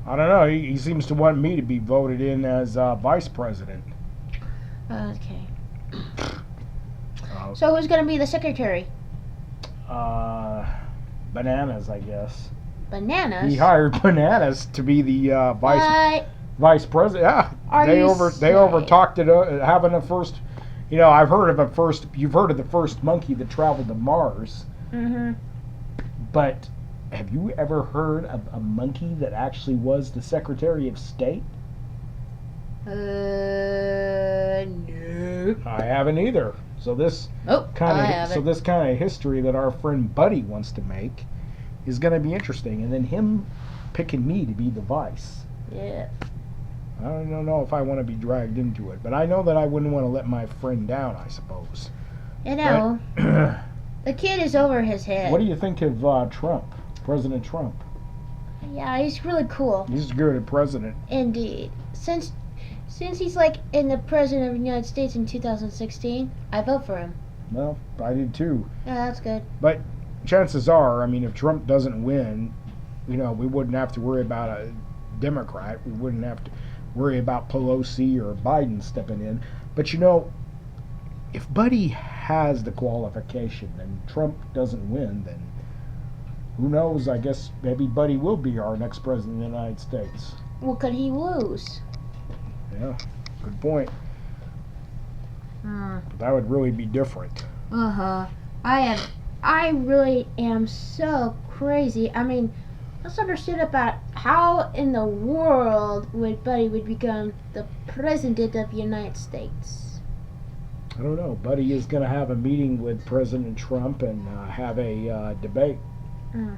[SPEAKER 6] I don't know. He seems to want me to be voted in as vice president.
[SPEAKER 3] Okay. So who's gonna be the secretary?
[SPEAKER 6] Bananas, I guess.
[SPEAKER 3] Bananas?
[SPEAKER 6] He hired Bananas to be the vice president. Yeah,
[SPEAKER 3] Are
[SPEAKER 6] they
[SPEAKER 3] you
[SPEAKER 6] over talked it having a first. You know, I've heard of a first. You've heard of the first monkey that traveled to Mars,
[SPEAKER 3] Mm-hmm.
[SPEAKER 6] but have you ever heard of a monkey that actually was the Secretary of State?
[SPEAKER 3] No.
[SPEAKER 6] I haven't either. So this
[SPEAKER 3] Oh, I
[SPEAKER 6] kind
[SPEAKER 3] have
[SPEAKER 6] of
[SPEAKER 3] it.
[SPEAKER 6] this kind of history that our friend Buddy wants to make is going to be interesting, and then him picking me to be the vice.
[SPEAKER 3] Yeah.
[SPEAKER 6] I don't know if I want to be dragged into it, but I know that I wouldn't want to let my friend down, I suppose.
[SPEAKER 3] You know, the kid is over his head.
[SPEAKER 6] What do you think of Trump, President Trump?
[SPEAKER 3] Yeah, he's really cool.
[SPEAKER 6] He's good at president.
[SPEAKER 3] Indeed. Since he's like in the president of the United States in 2016, I vote for him.
[SPEAKER 6] Well, I did too.
[SPEAKER 3] Yeah, that's good.
[SPEAKER 6] But chances are, I mean, if Trump doesn't win, you know, we wouldn't have to worry about a Democrat. We wouldn't have to worry about Pelosi or Biden stepping in. But you know, if Buddy has the qualification and Trump doesn't win, then who knows? I guess maybe Buddy will be our next president of the United States.
[SPEAKER 3] Well, could he lose?
[SPEAKER 6] Yeah, good point.
[SPEAKER 3] Hmm.
[SPEAKER 6] That would really be different.
[SPEAKER 3] I really am so crazy. I mean, let's understand about how in the world would Buddy would become the president of the United States.
[SPEAKER 6] I don't know. Buddy is going to have a meeting with President Trump and have a debate.
[SPEAKER 3] Uh,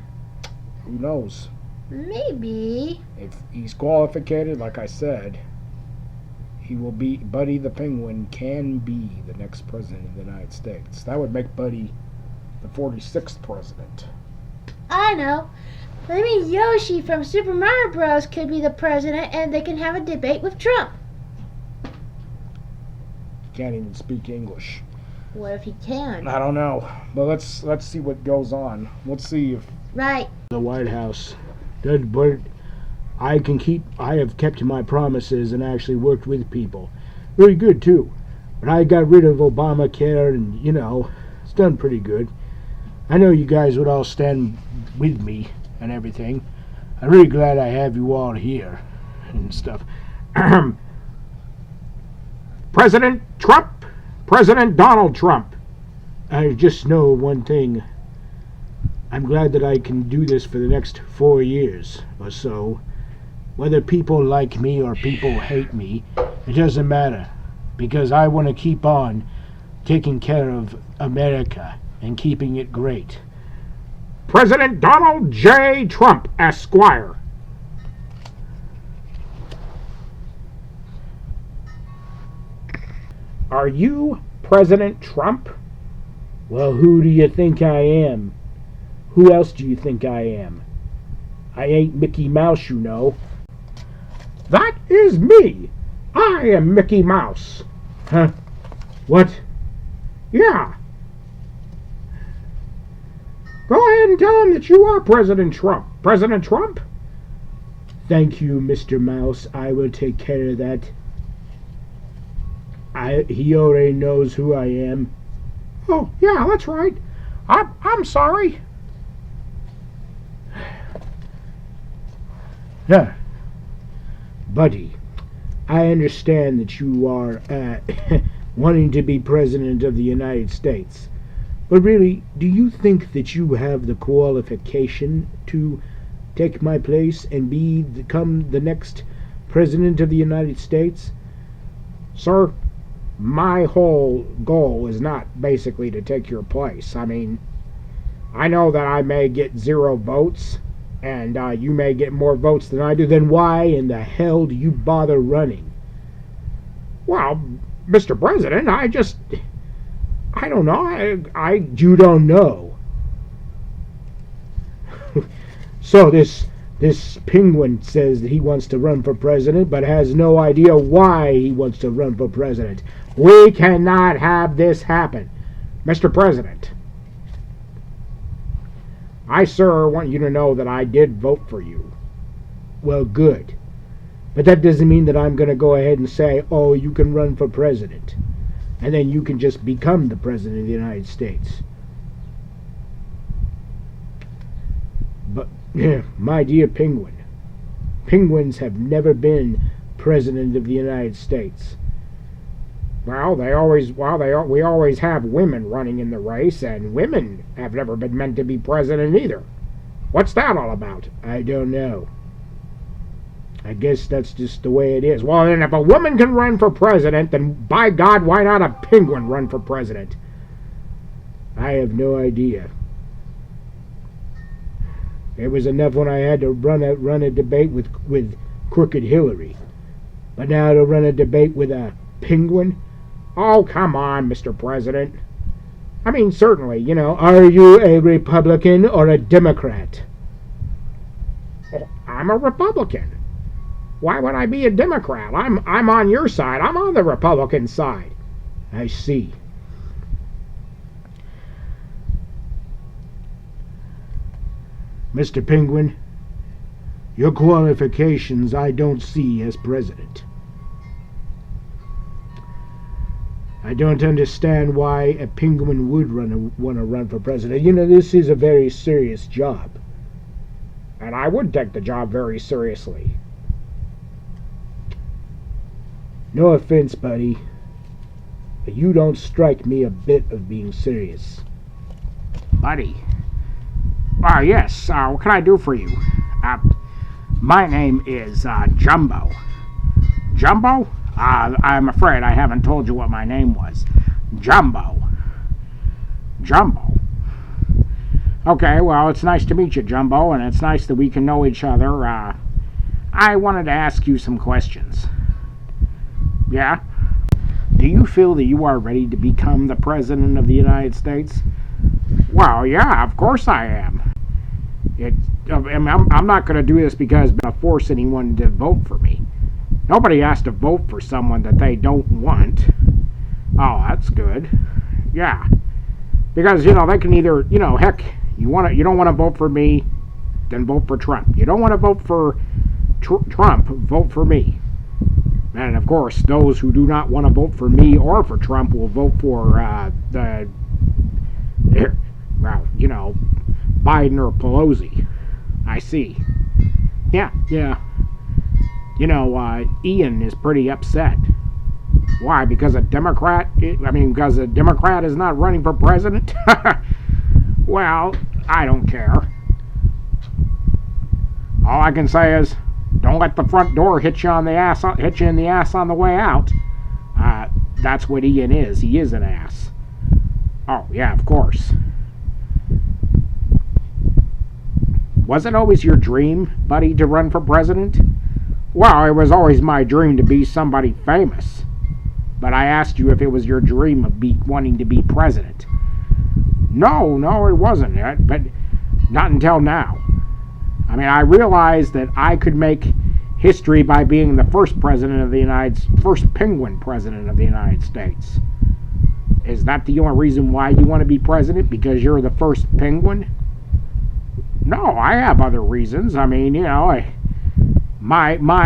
[SPEAKER 6] Who knows?
[SPEAKER 3] Maybe.
[SPEAKER 6] If he's qualified, like I said, he will be. Buddy the Penguin can be the next president of the United States. That would make Buddy the 46th president.
[SPEAKER 3] I know. That means Yoshi from Super Mario Bros. Could be the president and they can have a debate with Trump.
[SPEAKER 6] Can't even speak English.
[SPEAKER 3] What if he can?
[SPEAKER 6] I don't know. But let's see what goes on. Let's see if
[SPEAKER 3] Right.
[SPEAKER 4] The White House. But I have kept my promises and actually worked with people. Really good too. But I got rid of Obamacare and, it's done pretty good. I know you guys would all stand with me and everything. I'm really glad I have you all here and stuff.
[SPEAKER 1] President Trump, President Donald Trump.
[SPEAKER 4] I just know one thing. I'm glad that I can do this for the next 4 years or so. Whether people like me or people hate me, it doesn't matter. Because I want to keep on taking care of America and keeping it great.
[SPEAKER 1] President Donald J. Trump, Esquire. Are you President Trump?
[SPEAKER 4] Well, who do you think I am? Who else do you think I am? I ain't Mickey Mouse, you know.
[SPEAKER 1] That is me. I am Mickey Mouse.
[SPEAKER 4] Huh? What?
[SPEAKER 1] Yeah. Go ahead and tell him that you are President Trump. President Trump?
[SPEAKER 4] Thank you, Mr. Mouse. I will take care of that. He already knows who I am.
[SPEAKER 1] Oh, yeah, that's right. I'm sorry.
[SPEAKER 4] Yeah. Buddy, I understand that you are wanting to be President of the United States. But really, do you think that you have the qualification to take my place and become the next President of the United States?
[SPEAKER 1] Sir, my whole goal is not basically to take your place. I mean, I know that I may get 0 votes, and you may get more votes than I do.
[SPEAKER 4] Then why in the hell do you bother running?
[SPEAKER 1] Well, Mr. President, I don't know.
[SPEAKER 4] You don't know. So this penguin says that he wants to run for president, but has no idea why he wants to run for president.
[SPEAKER 1] We cannot have this happen. Mr. President, I, sir, want you to know that I did vote for you.
[SPEAKER 4] Well, good. But that doesn't mean that I'm going to go ahead and say, oh, you can run for president. And then you can just become the President of the United States. But, my dear penguin, penguins have never been President of the United States.
[SPEAKER 1] Well, we always have women running in the race, and women have never been meant to be president either. What's that all about?
[SPEAKER 4] I don't know. I guess that's just the way it is.
[SPEAKER 1] Well, then if a woman can run for president, then by God, why not a penguin run for president?
[SPEAKER 4] I have no idea. It was enough when I had to run a debate with Crooked Hillary. But now to run a debate with a penguin?
[SPEAKER 1] Oh, come on, Mr. President. I mean, certainly,
[SPEAKER 4] Are you a Republican or a Democrat?
[SPEAKER 1] I'm a Republican. Why would I be a Democrat? I'm on your side. I'm on the Republican side.
[SPEAKER 4] I see. Mr. Penguin, your qualifications I don't see as president. I don't understand why a penguin would want to run for president. This is a very serious job.
[SPEAKER 1] And I would take the job very seriously.
[SPEAKER 4] No offense, buddy, but you don't strike me a bit of being serious.
[SPEAKER 1] Buddy. Yes, what can I do for you? My name is Jumbo. Jumbo? I'm afraid I haven't told you what my name was. Jumbo. Jumbo. Okay, well, it's nice to meet you, Jumbo, and it's nice that we can know each other. I wanted to ask you some questions. Yeah? Do you feel that you are ready to become the President of the United States? Well, yeah, of course I am. I'm not going to do this because I'm going to force anyone to vote for me. Nobody has to vote for someone that they don't want. Oh, that's good. Yeah. Because, they can either, heck, you don't want to vote for me, then vote for Trump. You don't want to vote for Trump, vote for me. And, of course, those who do not want to vote for me or for Trump will vote for Biden or Pelosi. I see. Yeah. Ian is pretty upset. Why? Because a Democrat? Because a Democrat is not running for president? Well, I don't care. All I can say is, don't let the front door hit you in the ass on the way out. That's what Ian is. He is an ass. Oh, yeah, of course. Was it always your dream, buddy, to run for president? Well, it was always my dream to be somebody famous. But I asked you if it was your dream of wanting to be president. No, it wasn't. But not until now. I realized that I could make history by being the first penguin president of the United States. Is that the only reason why you want to be president? Because you're the first penguin? No, I have other reasons. My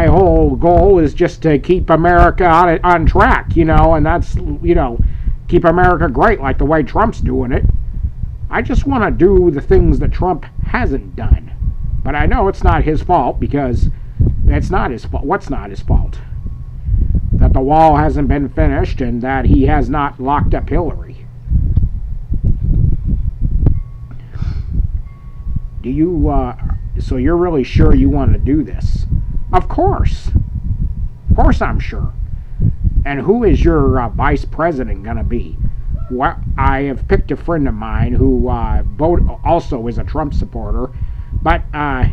[SPEAKER 1] whole goal is just to keep America on track, and that's, keep America great like the way Trump's doing it. I just want to do the things that Trump hasn't done. But I know it's not his fault, because it's not his fault. What's not his fault? That the wall hasn't been finished and that he has not locked up Hillary. Do you, so you're really sure you want to do this? Of course. Of course I'm sure. And who is your vice president going to be? Well, I have picked a friend of mine who also is a Trump supporter, but I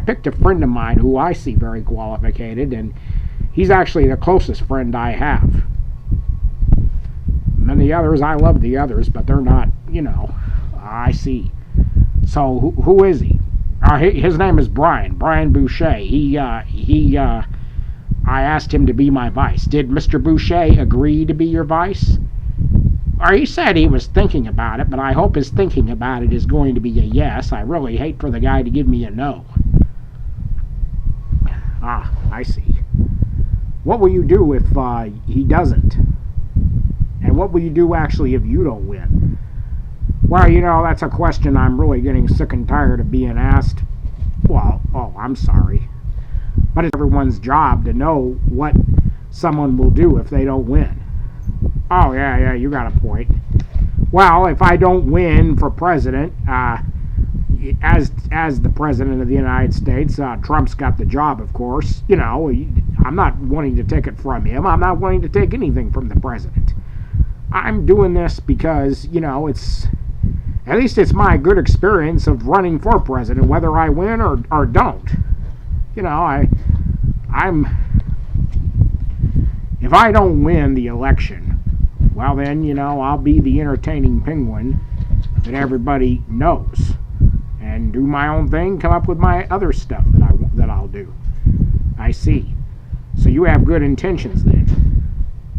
[SPEAKER 1] picked a friend of mine who I see very qualified, and he's actually the closest friend I have. And the others, I love the others, but they're not, I see. So who is he? His name is Brian Boucher. I asked him to be my vice. Did Mr. Boucher agree to be your vice? Or he said he was thinking about it, but I hope his thinking about it is going to be a yes. I really hate for the guy to give me a no. Ah, I see. What will you do if he doesn't? And what will you do actually if you don't win? Well, that's a question I'm really getting sick and tired of being asked. Well, I'm sorry. But it's everyone's job to know what someone will do if they don't win. Oh, yeah, you got a point. Well, if I don't win for president, as the president of the United States, Trump's got the job, of course. I'm not wanting to take it from him. I'm not wanting to take anything from the president. I'm doing this because, at least it's my good experience of running for president, whether I win or don't. If I don't win the election, well then, I'll be the entertaining penguin that everybody knows, and do my own thing, come up with my other stuff that I'll do. I see. So you have good intentions then.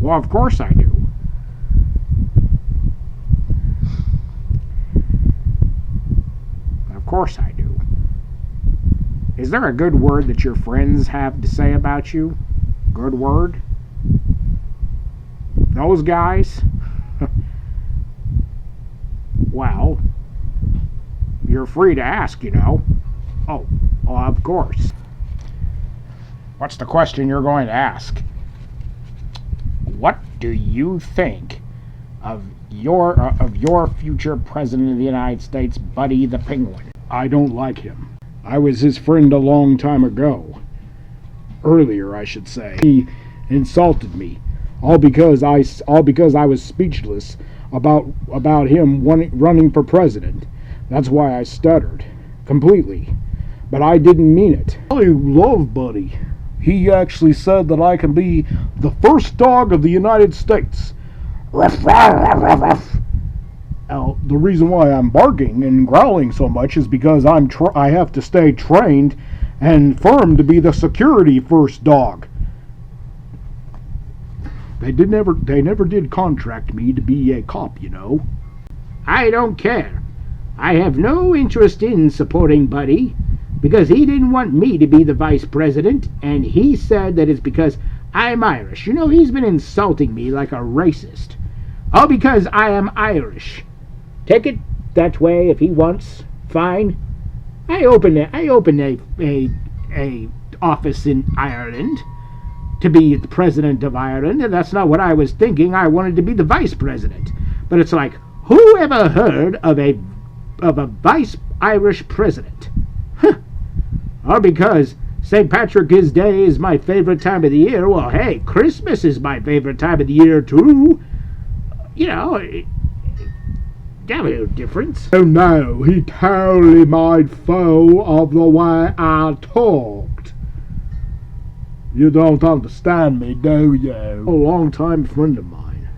[SPEAKER 1] Well, of course I do. Of course I do. Is there a good word that your friends have to say about you? Good word? Those guys? Well, you're free to ask, Oh, of course. What's the question you're going to ask? What do you think of your future president of the United States, Buddy the Penguin?
[SPEAKER 2] I don't like him. I was his friend a long time ago. Earlier, I should say. He insulted me, all because I was speechless about him running for president. That's why I stuttered completely. But I didn't mean it. I love Buddy. He actually said that I can be the first dog of the United States. Now, the reason why I'm barking and growling so much is because I have to stay trained and firm to be the security first dog. They never did contract me to be a cop, you know.
[SPEAKER 1] I don't care. I have no interest in supporting Buddy because he didn't want me to be the vice president, and he said that it's because I'm Irish. You know, he's been insulting me like a racist. All because I am Irish. Take it that way if he wants. Fine. I opened a office in Ireland to be the president of Ireland, and that's not what I was thinking. I wanted to be the vice president. But it's like, who ever heard of a vice Irish president? Huh. Or because St. Patrick's Day is my favorite time of the year. Well, hey, Christmas is my favorite time of the year too. You know, that made no difference.
[SPEAKER 2] Oh no, he totally made fool of the way I talked. You don't understand me, do you? A long-time friend of mine.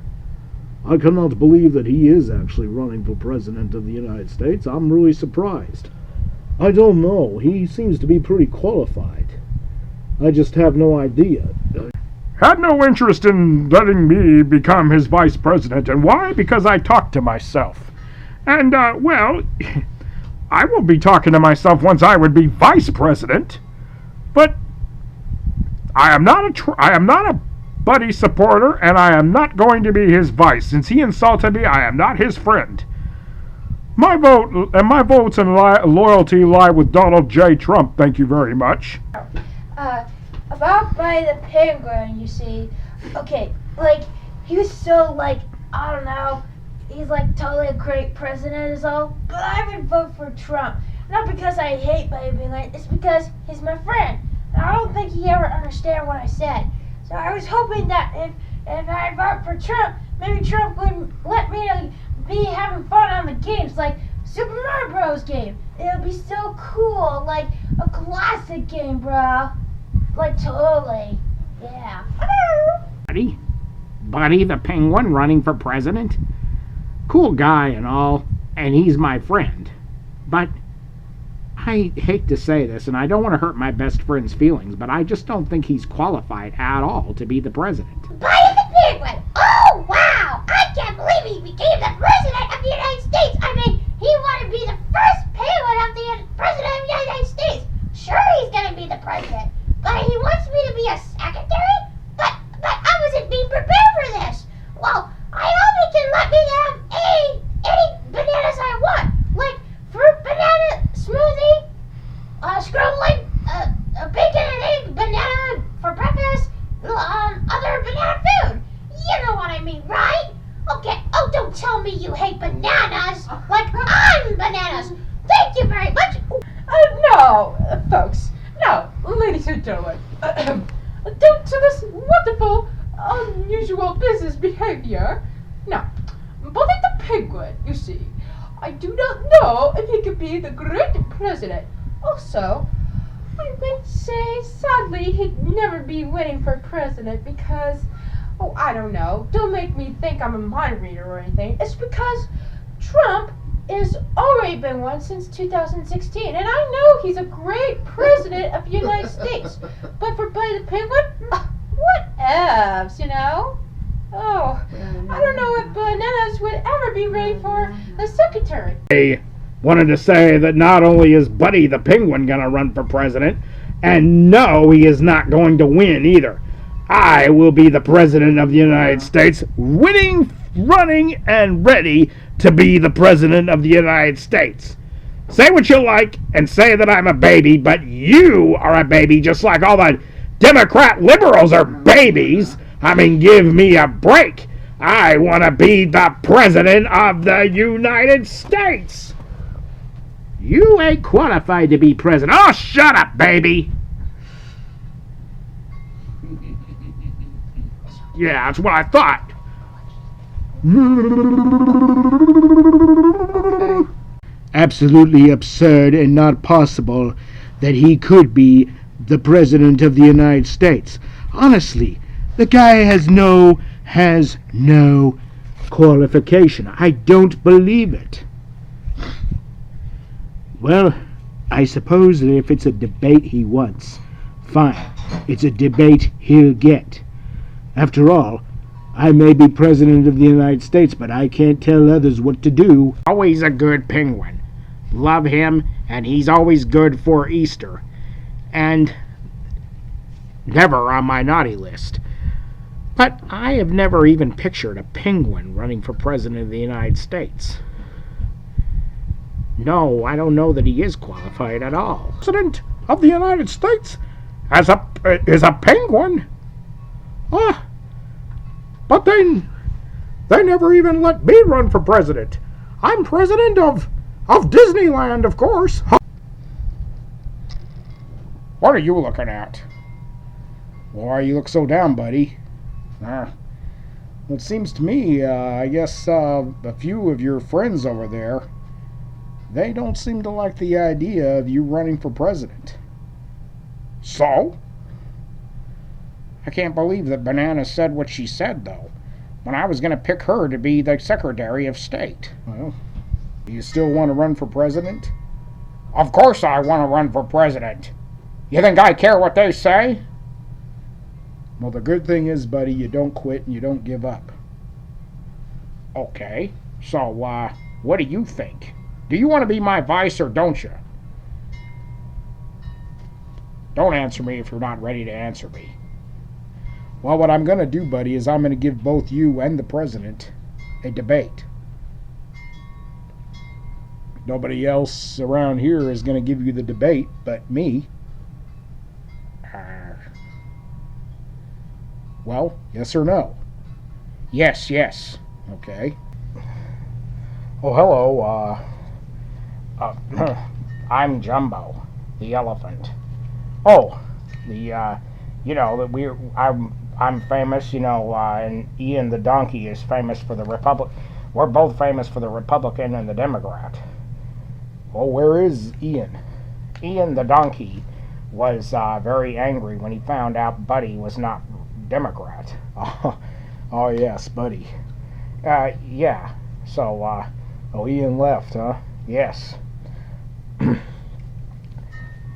[SPEAKER 2] I cannot believe that he is actually running for president of the United States. I'm really surprised. I don't know. He seems to be pretty qualified. I just have no idea. Had no interest in letting me become his vice president. And why? Because I talk to myself. And, well, I won't be talking to myself once I would be vice president. But I am not a Buddy supporter, and I am not going to be his vice. Since he insulted me, I am not his friend. My votes and loyalty lie with Donald J. Trump. Thank you very much.
[SPEAKER 3] About Buddy the Penguin, you see. Okay, like, he was so, like, I don't know, he's, like, totally a great president is all, but I would vote for Trump. Not because I hate Buddy the Penguin, it's because he's my friend. And I don't think he ever understand what I said. So I was hoping that if I vote for Trump, maybe Trump would let me be having fun on the games, like Super Mario Bros. Game. It would be so cool, like a classic game, bro. Like, totally. Yeah.
[SPEAKER 1] Buddy the Penguin running for president? Cool guy and all, and he's my friend. But I hate to say this, and I don't want to hurt my best friend's feelings, but I just don't think he's qualified at all to be the president.
[SPEAKER 7] Buddy the Penguin! Oh, wow! I can't believe he became the president of the United States! I mean, he wanted to be the first penguin of the president of the United States! Sure, he's gonna be the president, but he wants me to be a secretary? But I wasn't being prepared for this! Well, I hope he can let me have any bananas I want! Like, fruit banana smoothie, scrambling, bacon and egg banana for breakfast, other banana food. You know what I mean, right? Okay, oh, don't tell me you hate bananas, like I'm bananas. Thank you very much.
[SPEAKER 3] No, folks. No, ladies and gentlemen. Due to this wonderful, unusual business behavior. Now, Buddy the Penguin, you see, I do not know if he could be the great president. Also, I would say, sadly, he'd never be winning for president because, oh, I don't know. Don't make me think I'm a mind reader or anything. It's because Trump has already been one since 2016, and I know he's a great president of the United States. But for Buddy the Penguin, what ifs, you know? Oh, I don't know if bananas would ever be ready for the secretary.
[SPEAKER 1] I wanted to say that not only is Buddy the Penguin going to run for president, and no, he is not going to win either. I will be the president of the United States, winning, running, and ready to be the president of the United States. Say what you like and say that I'm a baby, but you are a baby just like all the Democrat liberals are babies. I mean, give me a break. I want to be the president of the United States. You ain't qualified to be president. Oh, shut up, baby! Yeah, that's what I thought.
[SPEAKER 5] Absolutely absurd and not possible that he could be the President of the United States. Honestly, the guy has no qualification. I don't believe it. Well, I suppose that if it's a debate he wants, fine. It's a debate he'll get. After all, I may be President of the United States, but I can't tell others what to do.
[SPEAKER 1] Always a good penguin. Love him, and he's always good for Easter. And never on my naughty list. But I have never even pictured a penguin running for President of the United States. No, I don't know that he is qualified at all.
[SPEAKER 2] President of the United States is a penguin? Ah, but they never even let me run for president. I'm president of Disneyland, of course.
[SPEAKER 1] What are you looking at?
[SPEAKER 5] Why you look so down, buddy? Well, it seems to me, I guess a few of your friends over there, they don't seem to like the idea of you running for president.
[SPEAKER 1] So? I can't believe that Banana said what she said, though, when I was going to pick her to be the Secretary of State.
[SPEAKER 5] Well, do you still want to run for president?
[SPEAKER 1] Of course I want to run for president. You think I care what they say?
[SPEAKER 5] Well, the good thing is, buddy, you don't quit and you don't give up.
[SPEAKER 1] Okay, so, what do you think? Do you want to be my vice or don't you? Don't answer me if you're not ready to answer me.
[SPEAKER 5] Well, what I'm going to do, buddy, is I'm going to give both you and the president a debate. Nobody else around here is going to give you the debate but me. Well, yes or no?
[SPEAKER 1] Yes, yes.
[SPEAKER 5] Okay.
[SPEAKER 1] Oh, hello, I'm Jumbo, the elephant. Oh, I'm famous, and Ian the donkey is famous for the Republic. We're both famous for the Republican and the Democrat.
[SPEAKER 5] Well, where is Ian?
[SPEAKER 1] Ian the donkey was very angry when he found out Buddy was not Democrat.
[SPEAKER 5] Oh yes, Buddy.
[SPEAKER 1] Yeah. So,
[SPEAKER 5] Ian left, huh?
[SPEAKER 1] Yes.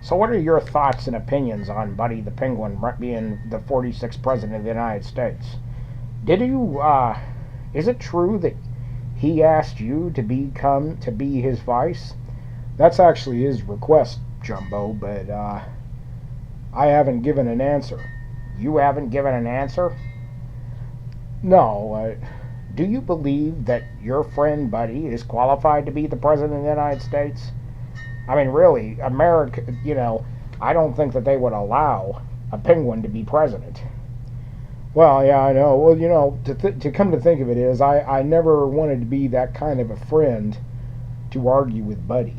[SPEAKER 1] So what are your thoughts and opinions on Buddy the Penguin being the 46th President of the United States? Is it true that he asked you to be his vice?
[SPEAKER 5] That's actually his request, Jumbo, but, I haven't given an answer.
[SPEAKER 1] You haven't given an answer?
[SPEAKER 5] No,
[SPEAKER 1] Do you believe that your friend Buddy is qualified to be the President of the United States? I mean, really, America, I don't think that they would allow a penguin to be president.
[SPEAKER 5] Well, yeah, I know. Well, to come to think of it is, I never wanted to be that kind of a friend to argue with Buddy.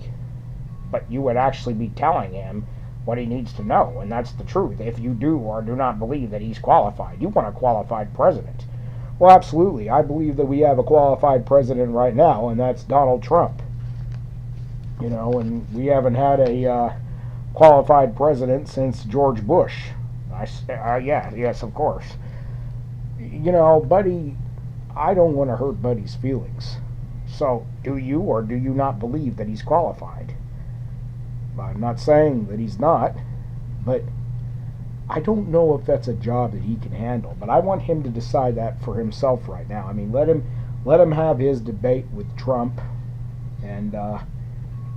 [SPEAKER 1] But you would actually be telling him what he needs to know, and that's the truth. If you do or do not believe that he's qualified, you want a qualified president.
[SPEAKER 5] Well, absolutely. I believe that we have a qualified president right now, and that's Donald Trump. And we haven't had a qualified president since George Bush.
[SPEAKER 1] Yes, of course.
[SPEAKER 5] Buddy, I don't want to hurt Buddy's feelings.
[SPEAKER 1] So, do you or do you not believe that he's qualified?
[SPEAKER 5] I'm not saying that he's not, but I don't know if that's a job that he can handle. But I want him to decide that for himself right now. I mean, let him have his debate with Trump, and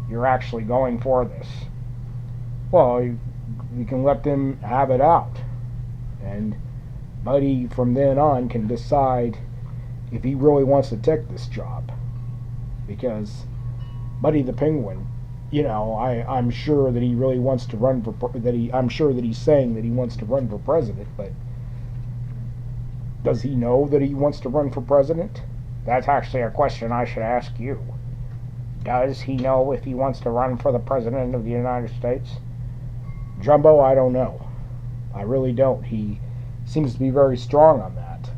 [SPEAKER 1] you're actually going for this.
[SPEAKER 5] Well, we can let them have it out, and Buddy from then on can decide if he really wants to take this job, because Buddy the Penguin, I'm sure that he really wants to run for I'm sure that he's saying that he wants to run for president, but does he know that he wants to run for president?
[SPEAKER 1] That's actually a question I should ask you.
[SPEAKER 5] Does he know if he wants to run for the President of the United States? Jumbo, I don't know. I really don't. He seems to be very strong on that.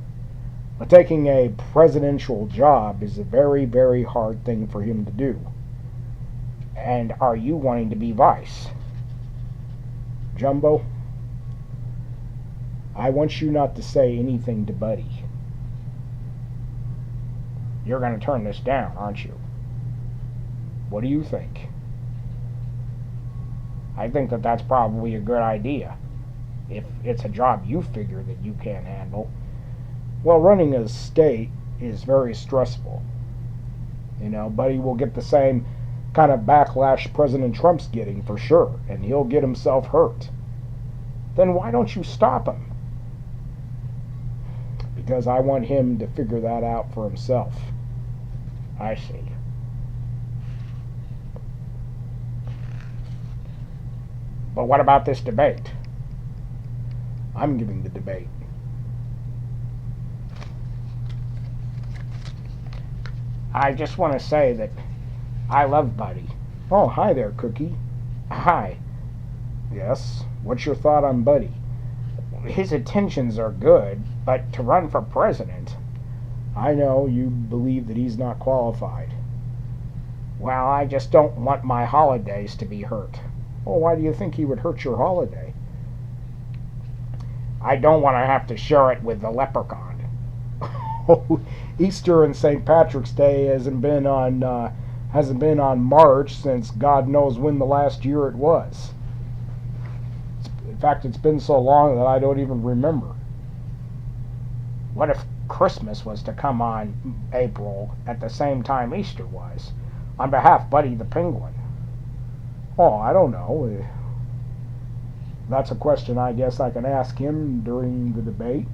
[SPEAKER 5] But taking a presidential job is a very, very hard thing for him to do. And are you wanting to be vice? Jumbo, I want you not to say anything to Buddy. You're going to turn this down, aren't you? What do you think? I think that that's probably a good idea. If it's a job you figure that you can't handle. Well, running a state is very stressful. You know, Buddy will get the same kind of backlash President Trump's getting for sure, and he'll get himself hurt. Then why don't you stop him? Because I want him to figure that out for himself. I see. But what about this debate? I'm giving the debate. I just want to say that I love Buddy. Oh, hi there, Cookie. Hi. Yes, what's your thought on Buddy? His intentions are good, but to run for president, I know you believe that he's not qualified. Well, I just don't want my holidays to be hurt. Well, why do you think he would hurt your holiday? I don't want to have to share it with the leprechaun. Easter and St. Patrick's Day hasn't been on March since God knows when the last year it was. In fact, it's been so long that I don't even remember. What if Christmas was to come on April at the same time Easter was? On behalf of Buddy the Penguin. Oh, I don't know. That's a question I guess I can ask him during the debate.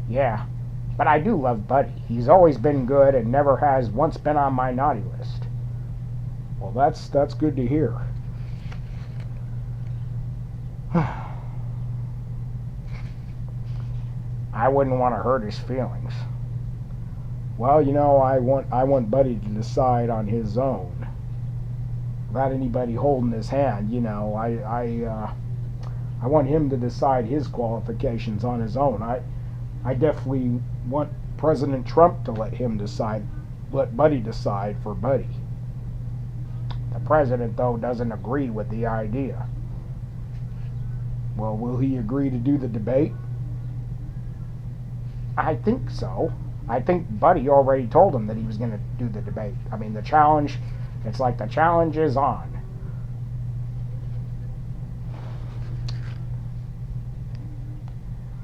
[SPEAKER 5] Yeah, but I do love Buddy. He's always been good and never has once been on my naughty list. Well, that's good to hear. I wouldn't want to hurt his feelings. Well, you know, I want Buddy to decide on his own. Without anybody holding his hand, you know. I want him to decide his qualifications on his own. I definitely want President Trump to let Buddy decide for Buddy. The president, though, doesn't agree with the idea. Well, will he agree to do the debate? I think so. I think Buddy already told him that he was going to do the debate. I mean, the challenge, it's like the challenge is on.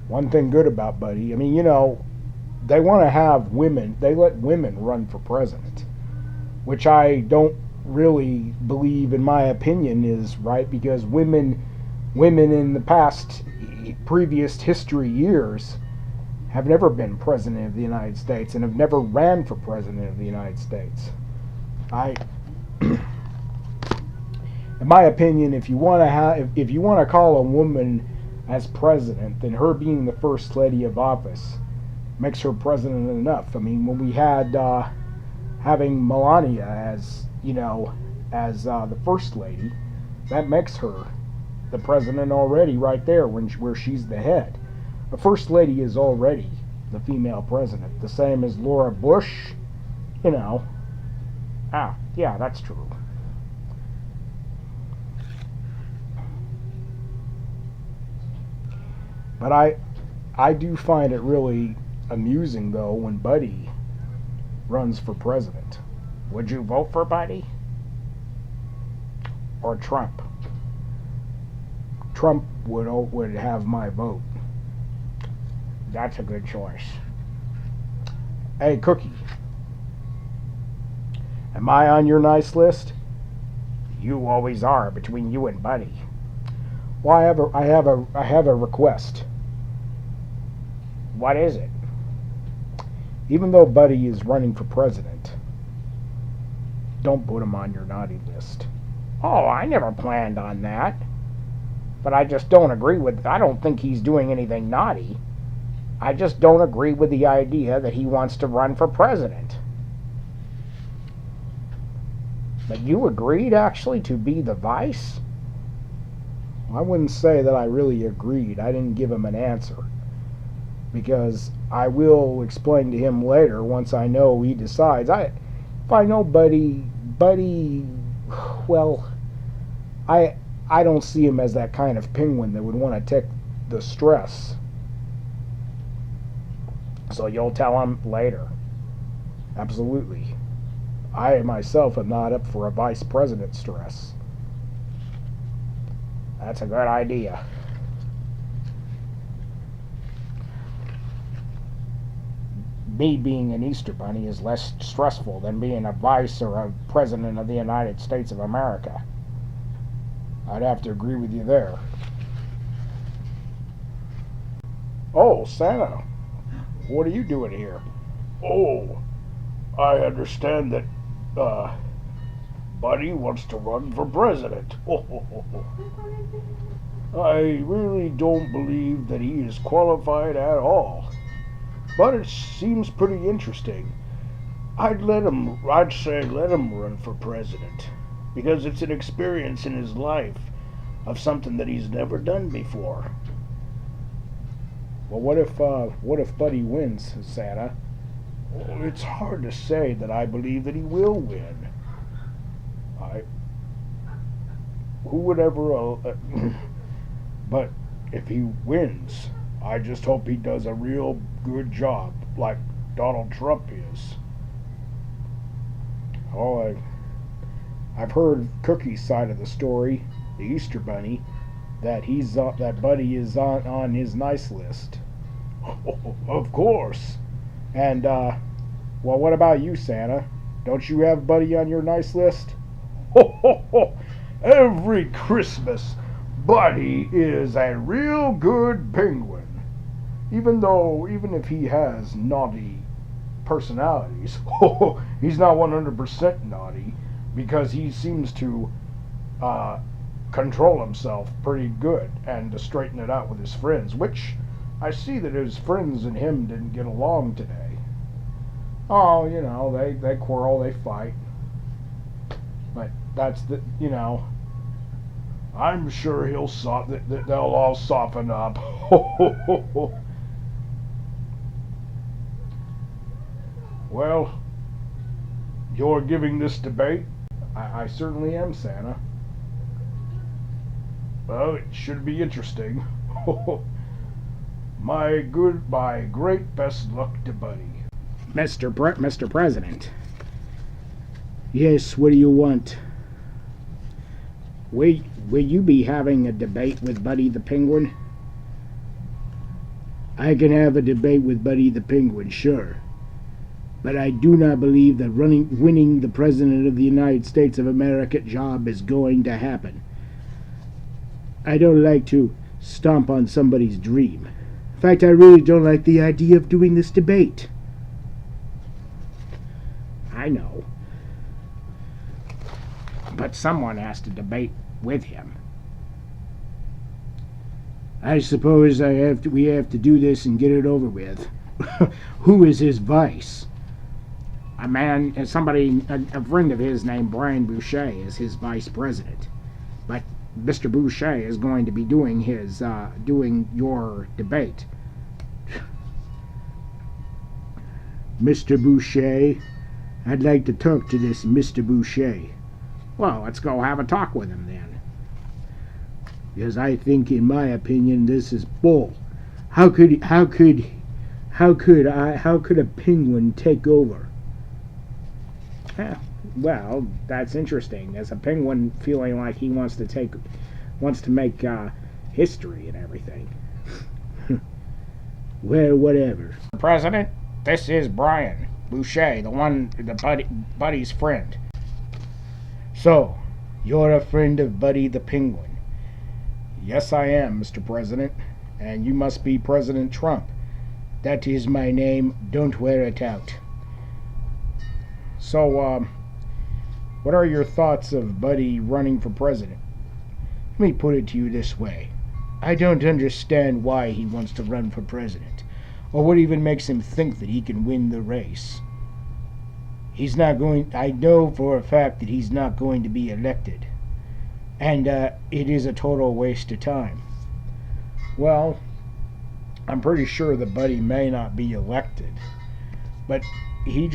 [SPEAKER 5] One thing good about Buddy, I mean, you know, they want to have women, they let women run for president, which I don't really believe, in my opinion, is right, because women in the past, previous history years, have never been president of the United States and have never ran for president of the United States. In my opinion, if you want to call a woman as president, then her being the first lady of office makes her president enough. I mean, when we had having Melania as, you know, as the first lady, that makes her the president already right there where she's the head. The first lady is already the female president, the same as Laura Bush, you know. Ah, yeah, that's true. But I do find it really amusing, though, when Buddy runs for president. Would you vote for Buddy? Or Trump? Trump would have my vote. That's a good choice. Hey, Cookie. Am I on your nice list? You always are, between you and Buddy. Well, I have a request. What is it? Even though Buddy is running for president, don't put him on your naughty list. Oh, I never planned on that. But I just don't agree with, I don't think he's doing anything naughty. I just don't agree with the idea that he wants to run for president. But you agreed, actually, to be the vice?
[SPEAKER 6] I wouldn't say that I really agreed. I didn't give him an answer. Because I will explain to him later once I know he decides. If I know Buddy, well, I don't see him as that kind of penguin that would want to take the stress.
[SPEAKER 5] So you'll tell him later.
[SPEAKER 6] Absolutely. I myself am not up for a vice president stress.
[SPEAKER 5] That's a good idea. Me being an Easter Bunny is less stressful than being a vice or a president of the United States of America.
[SPEAKER 6] I'd have to agree with you there. Oh, Santa. What are you doing here?
[SPEAKER 2] Oh, I understand that, Buddy wants to run for president. I really don't believe that he is qualified at all. But it seems pretty interesting. I'd say let him run for president. Because it's an experience in his life of something that he's never done before.
[SPEAKER 6] Well, what if Buddy wins, Santa?
[SPEAKER 2] Well, it's hard to say that I believe that he will win. Who would ever... but if he wins, I just hope he does a real good job, like Donald Trump is.
[SPEAKER 6] Oh, I've heard Cookie's side of the story, the Easter Bunny, that that Buddy is on his nice list.
[SPEAKER 2] Of course.
[SPEAKER 6] And, well, what about you, Santa? Don't you have Buddy on your nice list?
[SPEAKER 2] Every Christmas, Buddy is a real good penguin. Even if he has naughty personalities, he's not 100% naughty, because he seems to control himself pretty good and to straighten it out with his friends, which I see that his friends and him didn't get along today. Oh, they quarrel, they fight. But that's I'm sure they'll all soften up. Well, you're giving this debate?
[SPEAKER 6] I certainly am, Santa.
[SPEAKER 2] Well, it should be interesting. My great best luck to Buddy.
[SPEAKER 1] Mr. President. Yes, what do you want? Will you be having a debate with Buddy the Penguin? I can have a debate with Buddy the Penguin, sure. But I do not believe that winning the President of the United States of America job is going to happen. I don't like to stomp on somebody's dream. In fact, I really don't like the idea of doing this debate. I know. But someone has to debate with him. I suppose we have to do this and get it over with. Who is his vice? A friend of his named Brian Boucher is his vice president. But Mr. Boucher is going to be doing your debate. Mr. Boucher, I'd like to talk to this Mr. Boucher. Well, let's go have a talk with him then. Because I think, in my opinion, this is bull. How could a penguin take over? Well, that's interesting. As a penguin feeling like he wants to make history and everything. Well, whatever.
[SPEAKER 5] President, this is Brian Boucher, Buddy's friend.
[SPEAKER 1] So, you're a friend of Buddy the Penguin?
[SPEAKER 6] Yes, I am, Mr. President. And you must be President Trump.
[SPEAKER 1] That is my name. Don't wear it out.
[SPEAKER 6] So, what are your thoughts of Buddy running for president?
[SPEAKER 1] Let me put it to you this way. I don't understand why he wants to run for president.
[SPEAKER 4] or what even makes him think that he can win the race. He's not going. I know for a fact that he's not going to be elected, and it is a total waste of time.
[SPEAKER 6] Well, I'm pretty sure that Buddy may not be elected, but it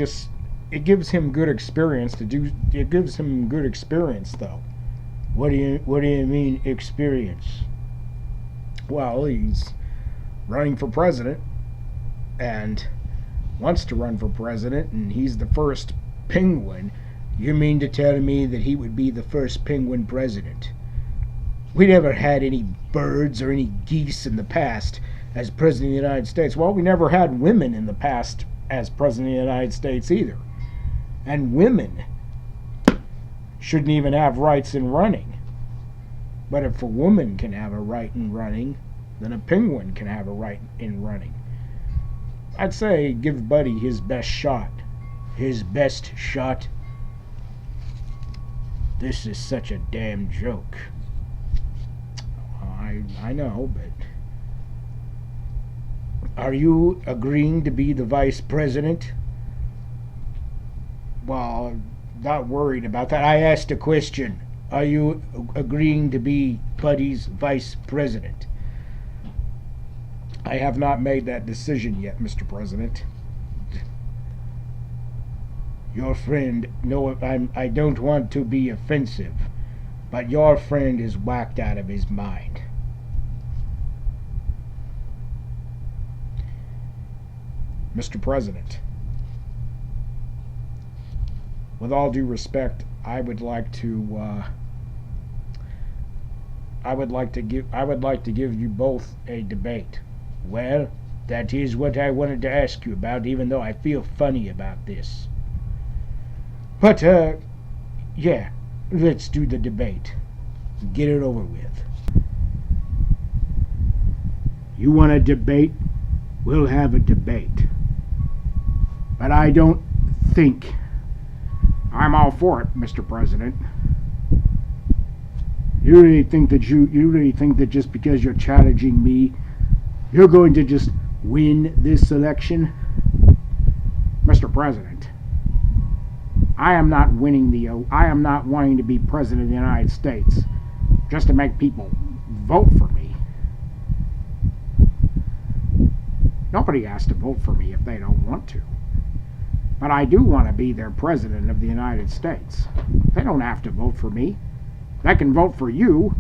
[SPEAKER 6] gives him good experience to do. It gives him good experience, though.
[SPEAKER 4] What do you mean experience?
[SPEAKER 6] Well, he's running for president and wants to run for president, and he's the first penguin.
[SPEAKER 4] You mean to tell me that he would be the first penguin president? We never had any birds or any geese in the past as president of the United States.
[SPEAKER 6] Well, we never had women in the past as president of the United States either. And women shouldn't even have rights in running. But if a woman can have a right in running, then a penguin can have a right in running. I'd say give Buddy his best shot.
[SPEAKER 4] His best shot? This is such a damn joke.
[SPEAKER 6] I know, but...
[SPEAKER 4] Are you agreeing to be the vice president?
[SPEAKER 6] Well, not worried about that.
[SPEAKER 4] I asked a question. Are you agreeing to be Buddy's vice president?
[SPEAKER 6] I have not made that decision yet, Mr. President.
[SPEAKER 4] Your friend, no, I don't want to be offensive, but your friend is whacked out of his mind.
[SPEAKER 6] Mr. President, with all due respect, I would like to give you both a debate.
[SPEAKER 4] Well, that is what I wanted to ask you about, even though I feel funny about this. But, yeah, let's do the debate. Get it over with. You want a debate? We'll have a debate. But I don't think...
[SPEAKER 1] I'm all for it, Mr. President.
[SPEAKER 4] You really think that just because you're challenging me, you're going to just win this election?
[SPEAKER 1] Mr. President, I am not wanting to be president of the United States just to make people vote for me. Nobody has to vote for me if they don't want to. But I do want to be their president of the United States. They don't have to vote for me. They can vote for you.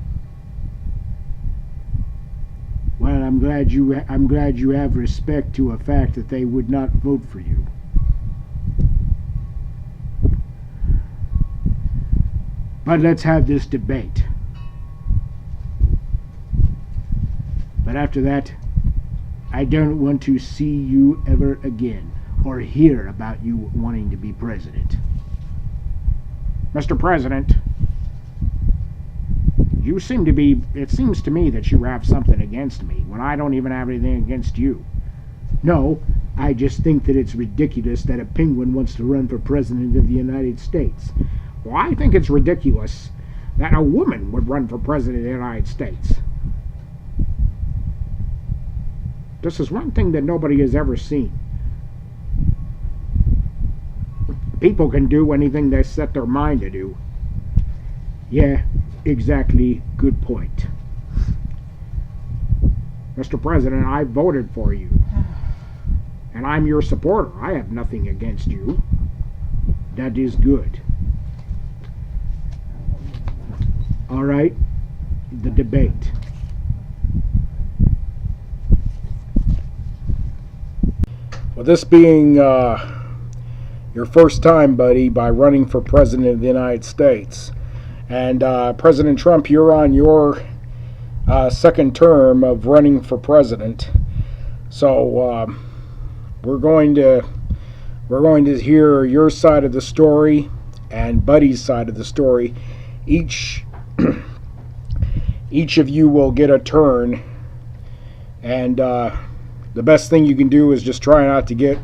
[SPEAKER 4] Well, I'm glad you have respect to a fact that they would not vote for you. But let's have this debate. But after that, I don't want to see you ever again, or hear about you wanting to be president.
[SPEAKER 1] Mr. President, it seems to me that you have something against me when I don't even have anything against you.
[SPEAKER 4] No, I just think that it's ridiculous that a penguin wants to run for president of the United States.
[SPEAKER 1] Well, I think it's ridiculous that a woman would run for president of the United States. This is one thing that nobody has ever seen. People can do anything they set their mind to do.
[SPEAKER 4] Yeah, exactly. Good point.
[SPEAKER 1] Mr. President, I voted for you. And I'm your supporter. I have nothing against you.
[SPEAKER 4] That is good. All right, the debate.
[SPEAKER 6] Well, this being your first time, buddy, by running for president of the United States, and President Trump, you're on your second term of running for president. So we're going to hear your side of the story and Buddy's side of the story. Each of you will get a turn, and the best thing you can do is just try not to get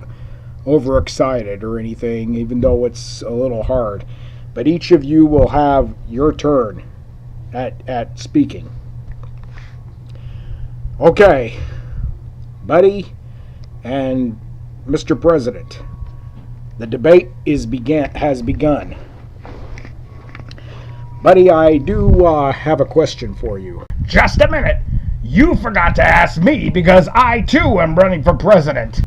[SPEAKER 6] overexcited or anything, even though it's a little hard. But each of you will have your turn at speaking. Okay, Buddy, And Mr. President, the debate has begun. Buddy, I do have a question for you.
[SPEAKER 2] Just a minute. You forgot to ask me because I too am running for president.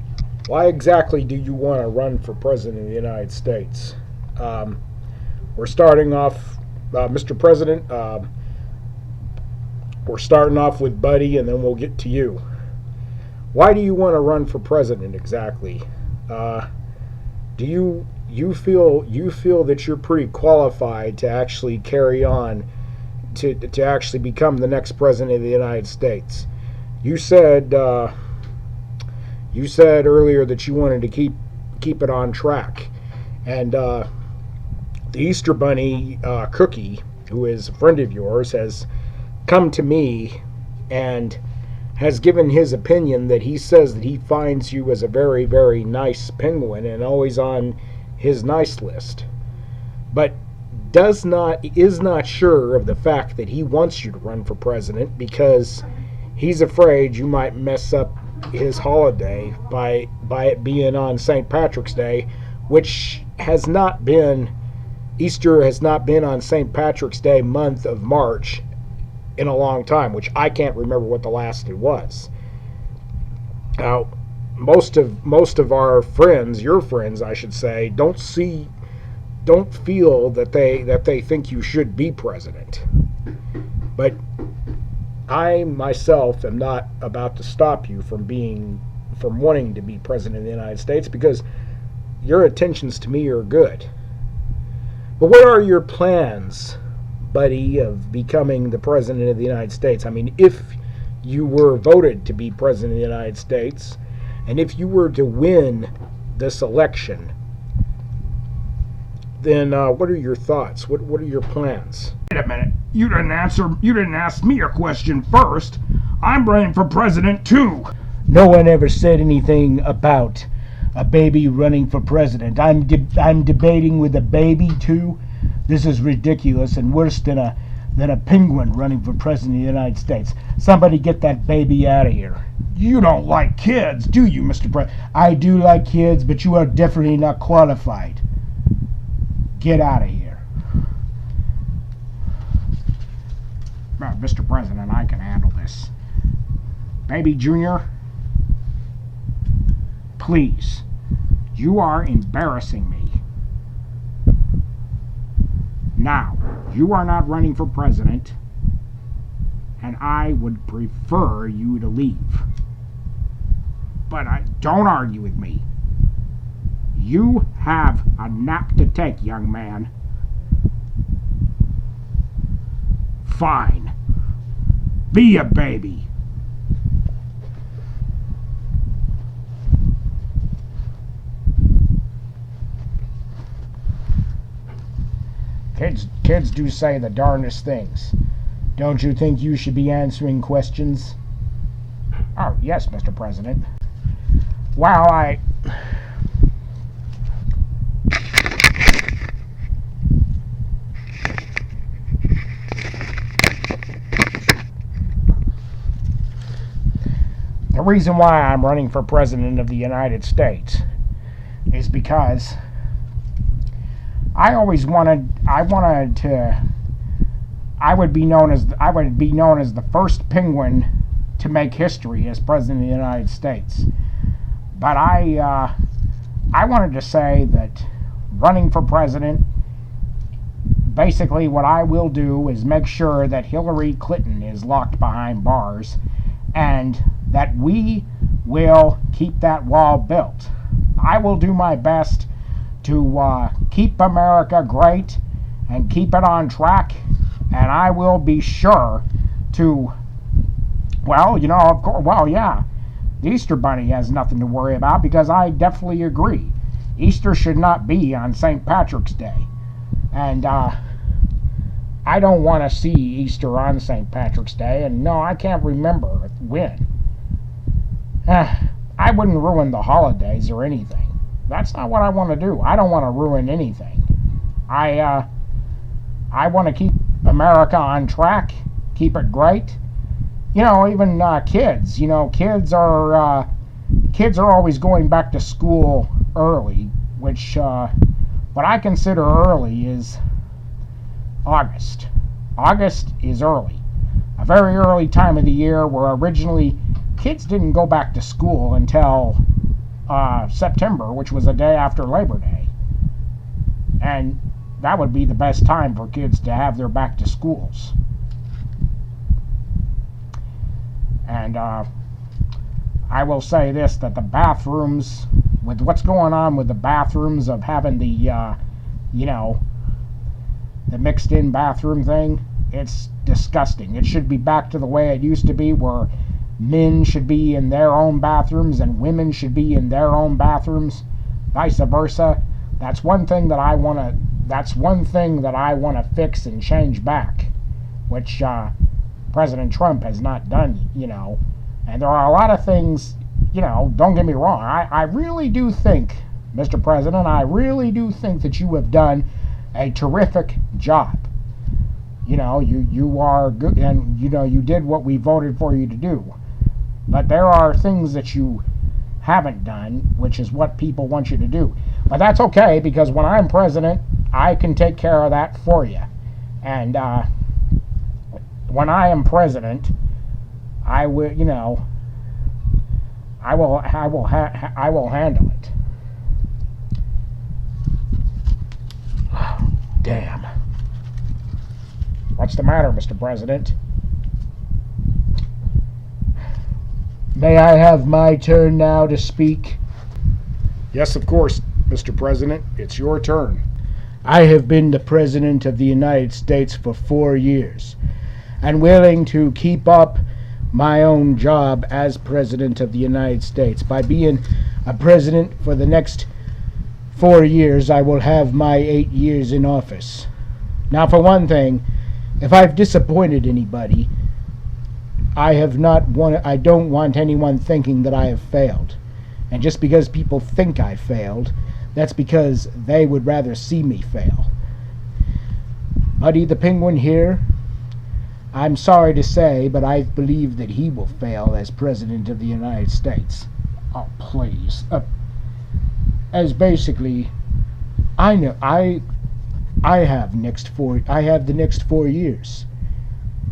[SPEAKER 6] Why exactly do you want to run for president of the United States? We're starting off, Mr. President, we're starting off with Buddy and then we'll get to you. Why do you want to run for president exactly? Do you feel that you're pretty qualified to actually carry on to actually become the next president of the United States? You said earlier that you wanted to keep it on track, and the Easter Bunny Cookie, who is a friend of yours, has come to me and has given his opinion that he says that he finds you as a very, very nice penguin and always on his nice list, but is not sure of the fact that he wants you to run for president because he's afraid you might mess up his holiday by it being on St. Patrick's Day, which Easter has not been on St. Patrick's Day month of March in a long time, which I can't remember what the last it was. Now, most of our friends, your friends, I should say, don't feel that they think you should be president. But I myself am not about to stop you from wanting to be president of the United States because your intentions to me are good. But what are your plans, Buddy, of becoming the president of the United States? I mean, if you were voted to be president of the United States, and if you were to win this election, then what are your thoughts? What are your plans?
[SPEAKER 2] Wait a minute. You didn't ask me a question first. I'm running for president too.
[SPEAKER 4] No one ever said anything about a baby running for president. I'm debating with a baby too. This is ridiculous and worse than a penguin running for president of the United States. Somebody get that baby out of here.
[SPEAKER 2] You don't like kids, do you, Mr. President?
[SPEAKER 4] I do like kids, but you are definitely not qualified. Get out of here.
[SPEAKER 1] Well, Mr. President, I can handle this. Baby Junior, please, you are embarrassing me. Now, you are not running for president, and I would prefer you to leave. But don't argue with me. You have a nap to take, young man. Fine. Be a baby. Kids do say the darndest things. Don't you think you should be answering questions? Oh, yes, Mr. President. Well, the reason why I'm running for president of the United States is because I would be known as the first penguin to make history as president of the United States. But I wanted to say that running for president, basically what I will do is make sure that Hillary Clinton is locked behind bars and that we will keep that wall built. I will do my best to keep America great and keep it on track, and I will be sure to, the Easter Bunny has nothing to worry about because I definitely agree. Easter should not be on St. Patrick's Day. And I don't want to see Easter on St. Patrick's Day, and no, I can't remember when. I wouldn't ruin the holidays or anything. That's not what I want to do. I don't want to ruin anything. I want to keep America on track, keep it great. Even kids. kids are always going back to school early, which what I consider early is August. August is early. A very early time of the year where originally kids didn't go back to school until September, which was a day after Labor Day. And that would be the best time for kids to have their back to schools. And I will say this, that the bathrooms, with what's going on with the bathrooms of having the, the mixed in bathroom thing, it's disgusting. It should be back to the way it used to be, where men should be in their own bathrooms and women should be in their own bathrooms, vice versa. That's one thing that I want to fix and change back, which President Trump has not done, And there are a lot of things, don't get me wrong. I really do think, Mr. President, I really do think that you have done a terrific job. You are good, and you did what we voted for you to do. But there are things that you haven't done, which is what people want you to do. But that's okay, because when I'm president, I can take care of that for you. And when I am president, I will, I will handle it. Damn. What's the matter, Mr. President?
[SPEAKER 4] May I have my turn now to speak?
[SPEAKER 5] Yes, of course, Mr. President. It's your turn.
[SPEAKER 4] I have been the President of the United States for 4 years, and willing to keep up my own job as President of the United States. By being a president for the next 4 years, I will have my 8 years in office. Now, for one thing, if I've disappointed anybody, I don't want anyone thinking that I have failed. And just because people think I failed, that's because they would rather see me fail. Buddy the Penguin here, I'm sorry to say, but I believe that he will fail as President of the United States.
[SPEAKER 1] Oh, please.
[SPEAKER 4] As basically, I have the next 4 years.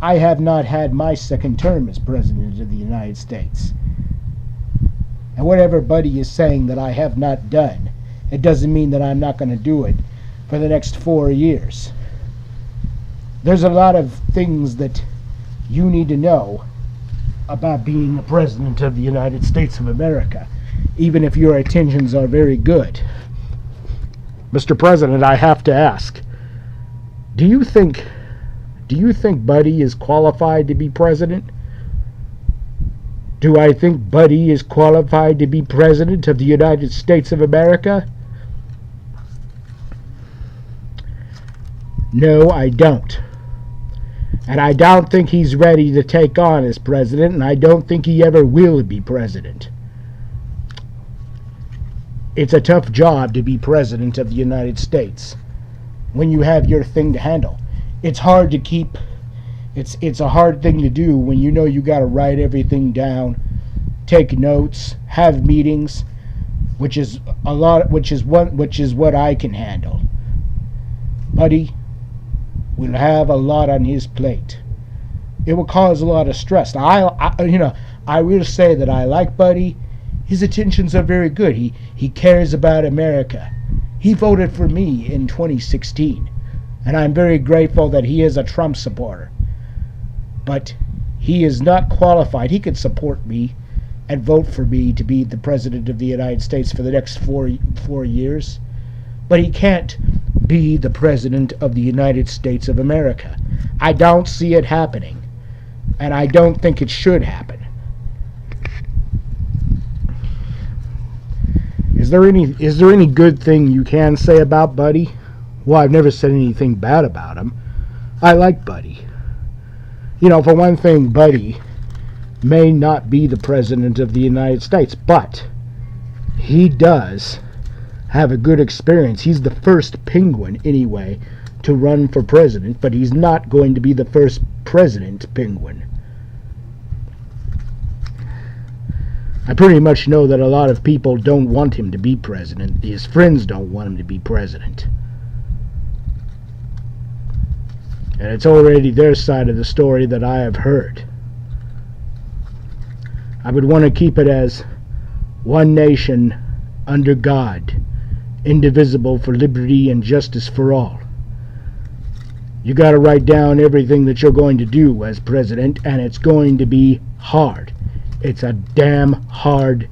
[SPEAKER 4] I have not had my second term as President of the United States. And whatever Buddy is saying that I have not done, it doesn't mean that I'm not going to do it for the next 4 years. There's a lot of things that you need to know about being a President of the United States of America, even if your intentions are very good.
[SPEAKER 5] Mr. President, I have to ask, do you think Buddy is qualified to be president?
[SPEAKER 4] Do I think Buddy is qualified to be President of the United States of America? No, I don't. And I don't think he's ready to take on as president, and I don't think he ever will be president. It's a tough job to be President of the United States when you have your thing to handle. It's hard to keep. It's a hard thing to do when you know you got to write everything down, take notes, have meetings, which is what I can handle. Buddy will have a lot on his plate. It will cause a lot of stress. I will say that I like Buddy. His intentions are very good. He cares about America. He voted for me in 2016, and I'm very grateful that he is a Trump supporter. But he is not qualified. He could support me and vote for me to be the President of the United States for the next 4 years, but he can't be the President of the United States of America. I don't see it happening, and I don't think it should happen.
[SPEAKER 5] Is there any good thing you can say about Buddy?
[SPEAKER 4] Well, I've never said anything bad about him. I like Buddy. For one thing, Buddy may not be the President of the United States, but he does have a good experience. He's the first penguin, anyway, to run for president, but he's not going to be the first president penguin. I pretty much know that a lot of people don't want him to be president. His friends don't want him to be president. And it's already their side of the story that I have heard. I would want to keep it as one nation under God, indivisible, for liberty and justice for all. You got to write down everything that you're going to do as president, and it's going to be hard. It's a damn hard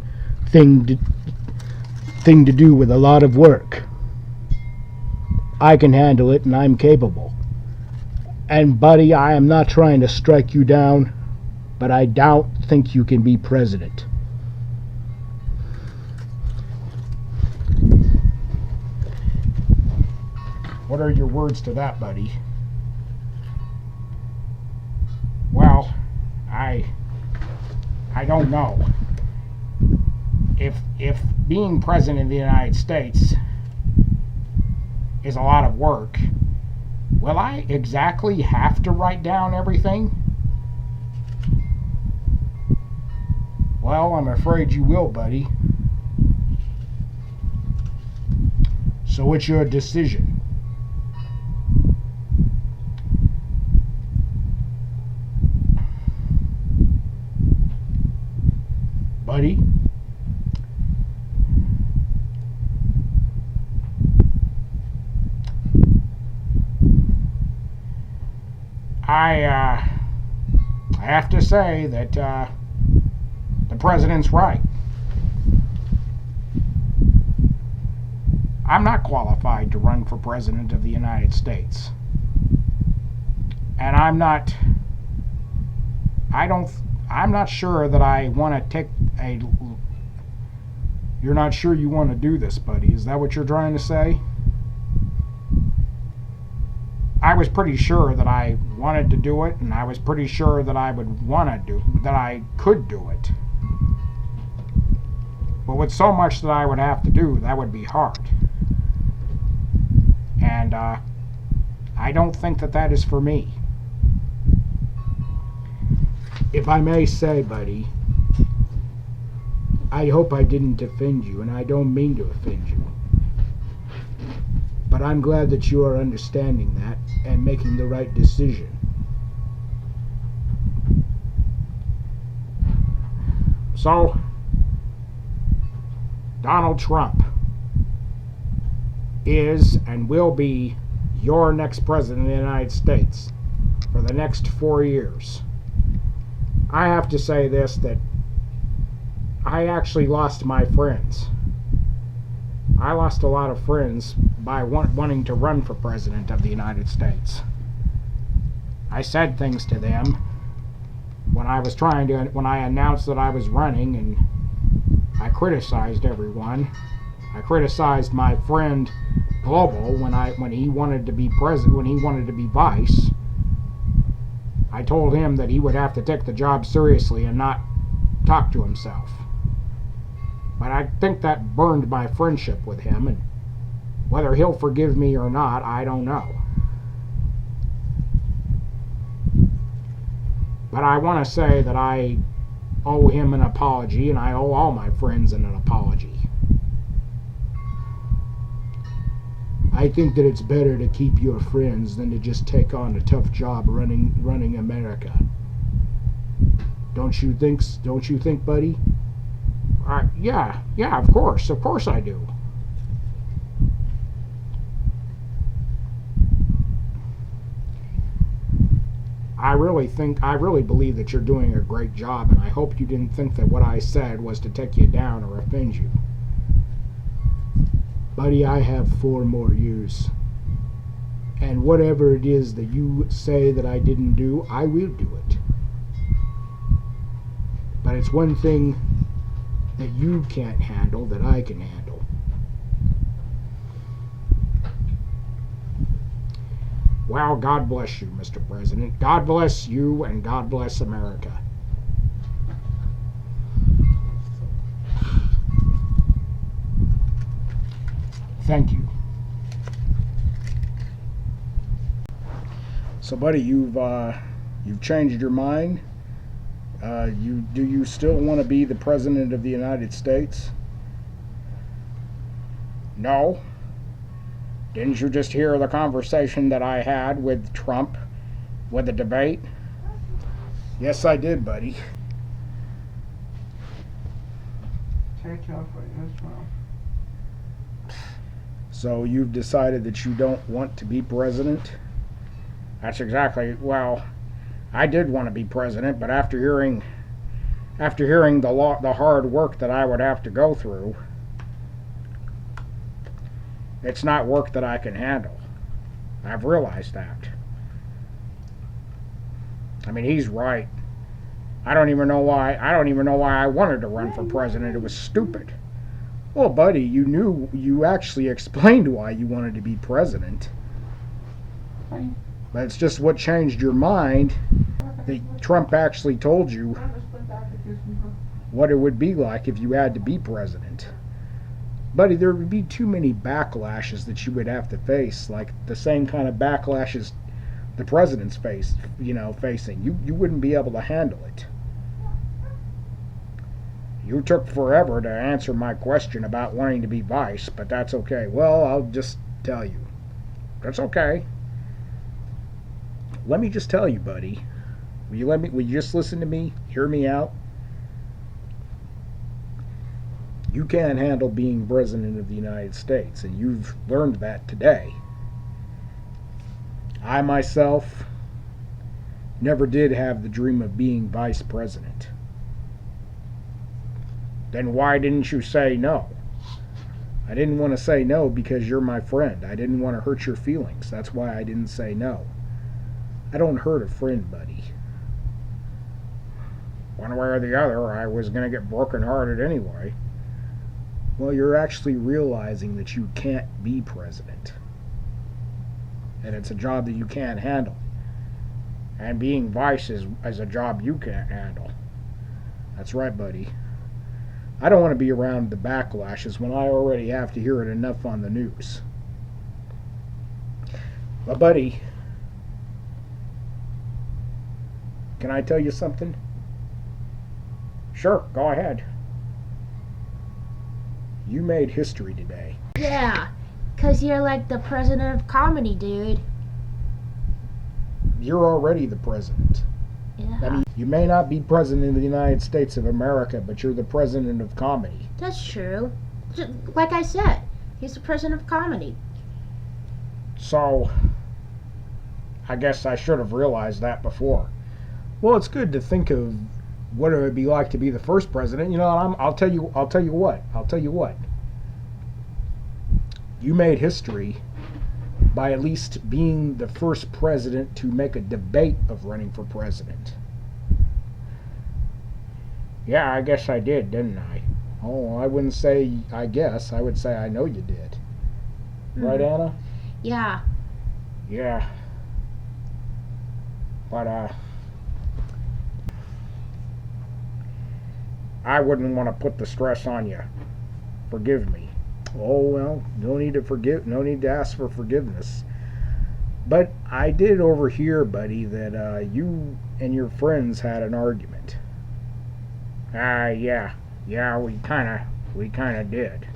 [SPEAKER 4] thing to do with a lot of work. I can handle it, and I'm capable. And buddy, I am not trying to strike you down, but I don't think you can be president.
[SPEAKER 5] What are your words to that, buddy? Well, I don't know. If being president of the United States is a lot of work, will I exactly have to write down everything? Well, I'm afraid you will, buddy. So it's your decision. Buddy? I have to say that the president's right. I'm not qualified to run for president of the United States. And I'm not sure that I want to take a... You're not sure you want to do this, buddy. Is that what you're trying to say? I was pretty sure that I wanted to do it, and I was pretty sure that I would want to do, that I could do it. But with so much that I would have to do, that would be hard. And I don't think that that is for me.
[SPEAKER 4] If I may say, buddy, I hope I didn't offend you, and I don't mean to offend you. But I'm glad that you are understanding that and making the right decision.
[SPEAKER 5] So, Donald Trump is and will be your next president of the United States for the next 4 years. I have to say this, that I actually lost my friends. I lost a lot of friends by wanting to run for president of the United States. I said things to them when I announced that I was running, and I criticized everyone. I criticized my friend Global when he wanted to be president, when he wanted to be vice. I told him that he would have to take the job seriously and not talk to himself. But I think that burned my friendship with him, and whether he'll forgive me or not, I don't know. But I want to say that I owe him an apology, and I owe all my friends an apology.
[SPEAKER 4] I think that it's better to keep your friends than to just take on a tough job running America. Don't you think, buddy?
[SPEAKER 5] Yeah, of course I do. I really believe that you're doing a great job, and I hope you didn't think that what I said was to take you down or offend you.
[SPEAKER 4] Buddy, I have 4 more years. And whatever it is that you say that I didn't do, I will do it. But it's one thing that you can't handle that I can handle.
[SPEAKER 5] Well, God bless you, Mr. President. God bless you, and God bless America. Thank you.
[SPEAKER 6] So, buddy, you've changed your mind. Do you still want to be the president of the United States?
[SPEAKER 5] No. Didn't you just hear the conversation that I had with Trump with the debate?
[SPEAKER 6] Yes, I did, buddy. So you've decided that you don't want to be president?
[SPEAKER 5] That's exactly, well, I did want to be president, but after hearing the hard work that I would have to go through, it's not work that I can handle. I've realized that. I mean, he's right. I don't even know why I wanted to run for president. It was stupid.
[SPEAKER 6] Well, buddy, you actually explained why you wanted to be president. But it's just what changed your mind that Trump actually told you what it would be like if you had to be president. Buddy, there would be too many backlashes that you would have to face, like the same kind of backlashes the president's facing. You wouldn't be able to handle it.
[SPEAKER 5] You took forever to answer my question about wanting to be vice, but that's okay.
[SPEAKER 6] Well, I'll just tell you.
[SPEAKER 5] That's okay.
[SPEAKER 6] Let me just tell you, buddy. Will you just listen to me? Hear me out? You can't handle being president of the United States, and you've learned that today. I myself never did have the dream of being vice president.
[SPEAKER 5] Then why didn't you say no?
[SPEAKER 6] I didn't want to say no because you're my friend. I didn't want to hurt your feelings. That's why I didn't say no. I don't hurt a friend, buddy.
[SPEAKER 5] One way or the other, I was going to get brokenhearted anyway.
[SPEAKER 6] Well, you're actually realizing that you can't be president. And it's a job that you can't handle.
[SPEAKER 5] And being vice is a job you can't handle.
[SPEAKER 6] That's right, buddy. I don't want to be around the backlashes when I already have to hear it enough on the news. But, buddy, can I tell you something?
[SPEAKER 5] Sure, go ahead.
[SPEAKER 6] You made history today.
[SPEAKER 7] Yeah, 'cause you're like the president of comedy, dude.
[SPEAKER 6] You're already the president.
[SPEAKER 7] Yeah.
[SPEAKER 6] I mean, you may not be president of the United States of America, but you're the president of comedy.
[SPEAKER 7] That's true. Like I said, he's the president of comedy.
[SPEAKER 5] So, I guess I should have realized that before.
[SPEAKER 6] Well, it's good to think of what it would be like to be the first president. You know, I'll tell you what. You made history by at least being the first president to make a debate of running for president.
[SPEAKER 5] Yeah, I guess I did, didn't I?
[SPEAKER 6] Oh, I wouldn't say I guess. I would say I know you did. Right, Anna?
[SPEAKER 7] Yeah.
[SPEAKER 5] Yeah. But, I wouldn't want to put the stress on you. Forgive me.
[SPEAKER 6] Oh, well, no need to ask for forgiveness. But I did overhear, buddy, that you and your friends had an argument.
[SPEAKER 5] Yeah. Yeah, we kinda did.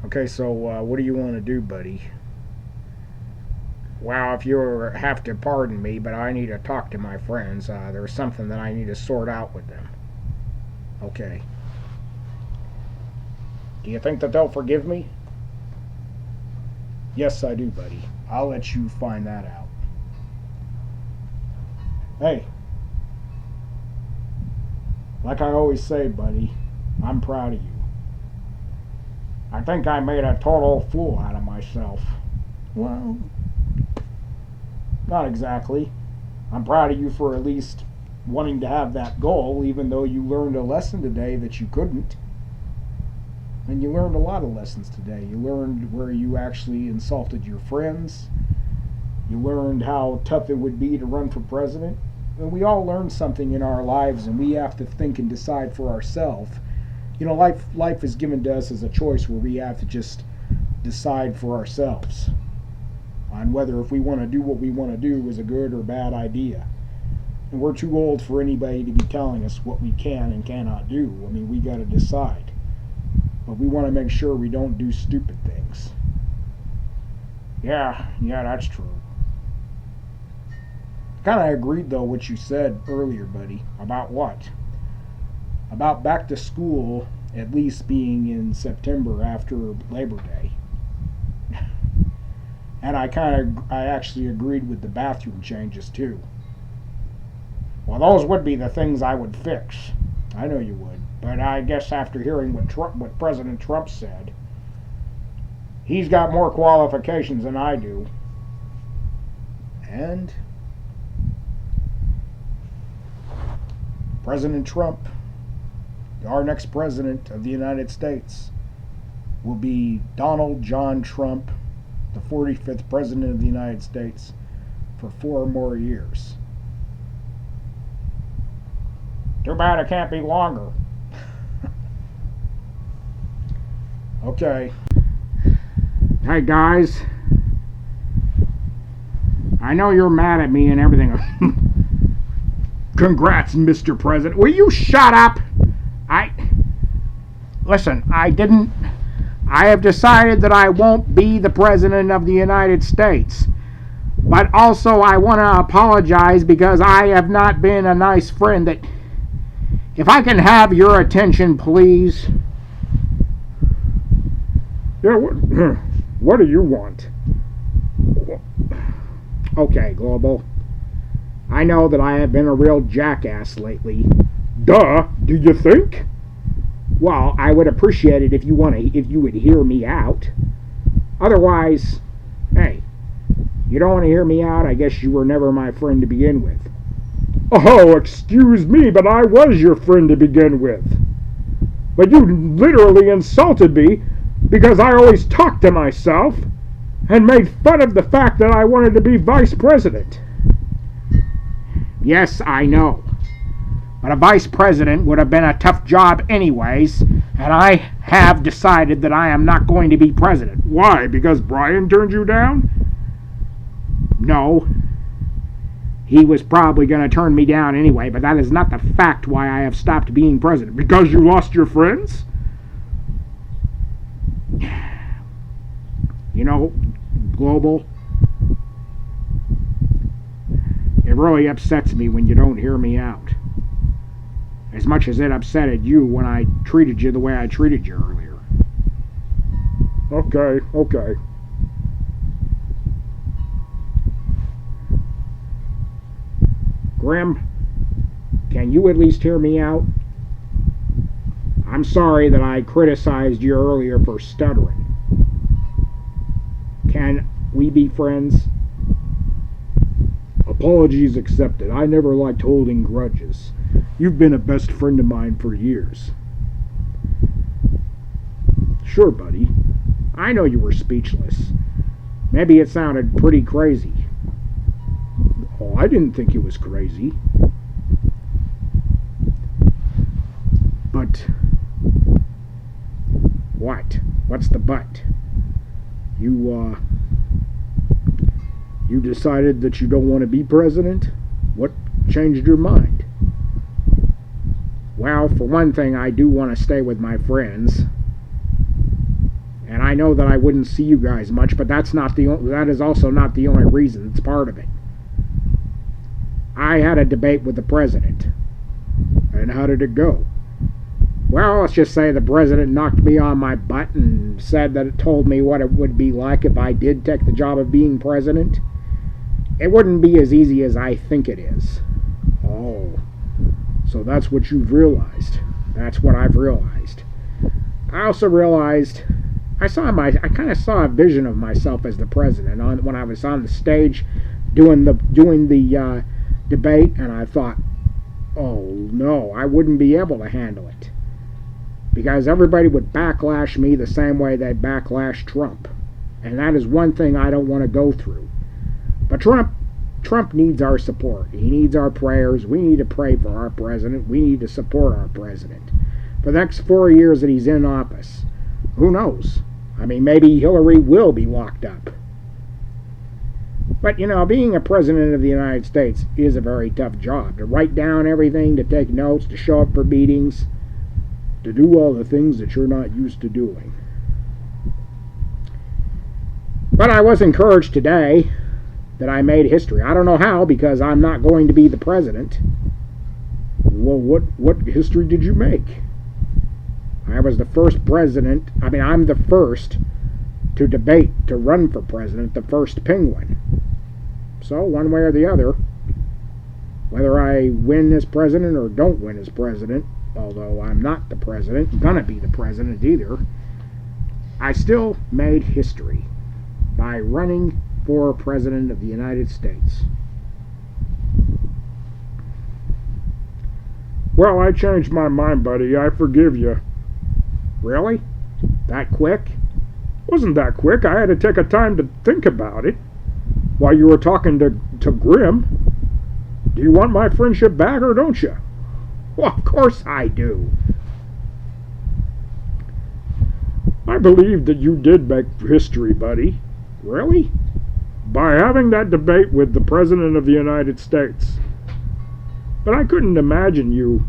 [SPEAKER 6] Okay, so what do you want to do, buddy?
[SPEAKER 5] Well, if you have to pardon me, but I need to talk to my friends. There's something that I need to sort out with them.
[SPEAKER 6] Okay.
[SPEAKER 5] Do you think that they'll forgive me?
[SPEAKER 6] Yes, I do, buddy. I'll let you find that out. Hey. Like I always say, buddy, I'm proud of you.
[SPEAKER 5] I think I made a total fool out of myself.
[SPEAKER 6] Well, not exactly. I'm proud of you for at least wanting to have that goal, even though you learned a lesson today that you couldn't. And you learned a lot of lessons today. You learned where you actually insulted your friends. You learned how tough it would be to run for president. And we all learn something in our lives, and we have to think and decide for ourselves. You know, life is given to us as a choice where we have to just decide for ourselves. on whether if we want to do what we want to do is a good or bad idea. And we're too old for anybody to be telling us what we can and cannot do. I mean, we got to decide. But we want to make sure we don't do stupid things.
[SPEAKER 1] Yeah, that's true.
[SPEAKER 6] Kind of agreed, though, what you said earlier, buddy.
[SPEAKER 1] About what?
[SPEAKER 6] About back to school at least being in September after Labor Day. And I actually agreed with the bathroom changes, too.
[SPEAKER 1] Well, those would be the things I would fix.
[SPEAKER 6] I know you would.
[SPEAKER 1] But I guess after hearing what President Trump said, he's got more qualifications than I do.
[SPEAKER 6] And President Trump, our next president of the United States, will be Donald John Trump, the 45th president of the United States, for 4 more years.
[SPEAKER 1] Too bad it can't be longer.
[SPEAKER 6] Okay.
[SPEAKER 1] Hey guys, I know you're mad at me and everything.
[SPEAKER 2] Congrats, Mr. President. Will you shut up?
[SPEAKER 1] Listen, I have decided that I won't be the President of the United States. But also I want to apologize because I have not been a nice friend. That if I can have your attention, please.
[SPEAKER 2] Yeah, what do you want?
[SPEAKER 1] Okay, Global. I know that I have been a real jackass lately.
[SPEAKER 2] Duh, do you think?
[SPEAKER 1] Well, I would appreciate it if you would hear me out. Otherwise, hey, you don't want to hear me out, I guess you were never my friend to begin with.
[SPEAKER 2] Oh, excuse me, but I was your friend to begin with. But you literally insulted me because I always talked to myself and made fun of the fact that I wanted to be vice president.
[SPEAKER 1] Yes, I know. But a vice president would have been a tough job anyways, and I have decided that I am not going to be president.
[SPEAKER 2] Why? Because Brian turned you down?
[SPEAKER 1] No. He was probably going to turn me down anyway, but that is not the fact why I have stopped being president.
[SPEAKER 2] Because you lost your friends?
[SPEAKER 1] You know, Global, it really upsets me when you don't hear me out. As much as it upsetted you when I treated you the way I treated you earlier.
[SPEAKER 2] Okay.
[SPEAKER 1] Grim, can you at least hear me out? I'm sorry that I criticized you earlier for stuttering. Can we be friends?
[SPEAKER 2] Apologies accepted. I never liked holding grudges. You've been a best friend of mine for years.
[SPEAKER 1] Sure, buddy. I know you were speechless. Maybe it sounded pretty crazy.
[SPEAKER 2] Oh, I didn't think it was crazy.
[SPEAKER 1] But what? What's the but?
[SPEAKER 2] You decided that you don't want to be president? What changed your mind?
[SPEAKER 1] Well, for one thing, I do want to stay with my friends. And I know that I wouldn't see you guys much, but that is also not the only reason. It's part of it. I had a debate with the president.
[SPEAKER 2] And how did it go?
[SPEAKER 1] Well, let's just say the president knocked me on my butt and said that it told me what it would be like if I did take the job of being president. It wouldn't be as easy as I think it is.
[SPEAKER 2] Oh, so that's what you've realized.
[SPEAKER 1] That's what I've realized. I also realized I kind of saw a vision of myself as the president when I was on the stage doing the debate, and I thought, oh no, I wouldn't be able to handle it. Because everybody would backlash me the same way they backlash Trump. And that is one thing I don't want to go through. But Trump needs our support. He needs our prayers. We need to pray for our president. We need to support our president. For the next 4 years that he's in office, who knows? I mean, maybe Hillary will be locked up. But, being a president of the United States is a very tough job. To write down everything, to take notes, to show up for meetings, to do all the things that you're not used to doing. But I was encouraged today that I made history. I don't know how, because I'm not going to be the president. Well, what history did you make? I was the first president. I'm the first to debate to run for president, the first penguin. So, one way or the other, whether I win as president or don't win as president, although I'm not the president, gonna be the president either, I still made history by running for president of the United States.
[SPEAKER 2] Well, I changed my mind, buddy. I forgive you.
[SPEAKER 1] Really? That quick?
[SPEAKER 2] Wasn't that quick. I had to take a time to think about it while you were talking to Grim. Do you want my friendship back or don't you?
[SPEAKER 1] Well, of course I do.
[SPEAKER 2] I believe that you did make history, buddy.
[SPEAKER 1] Really?
[SPEAKER 2] By having that debate with the President of the United States. But I couldn't imagine you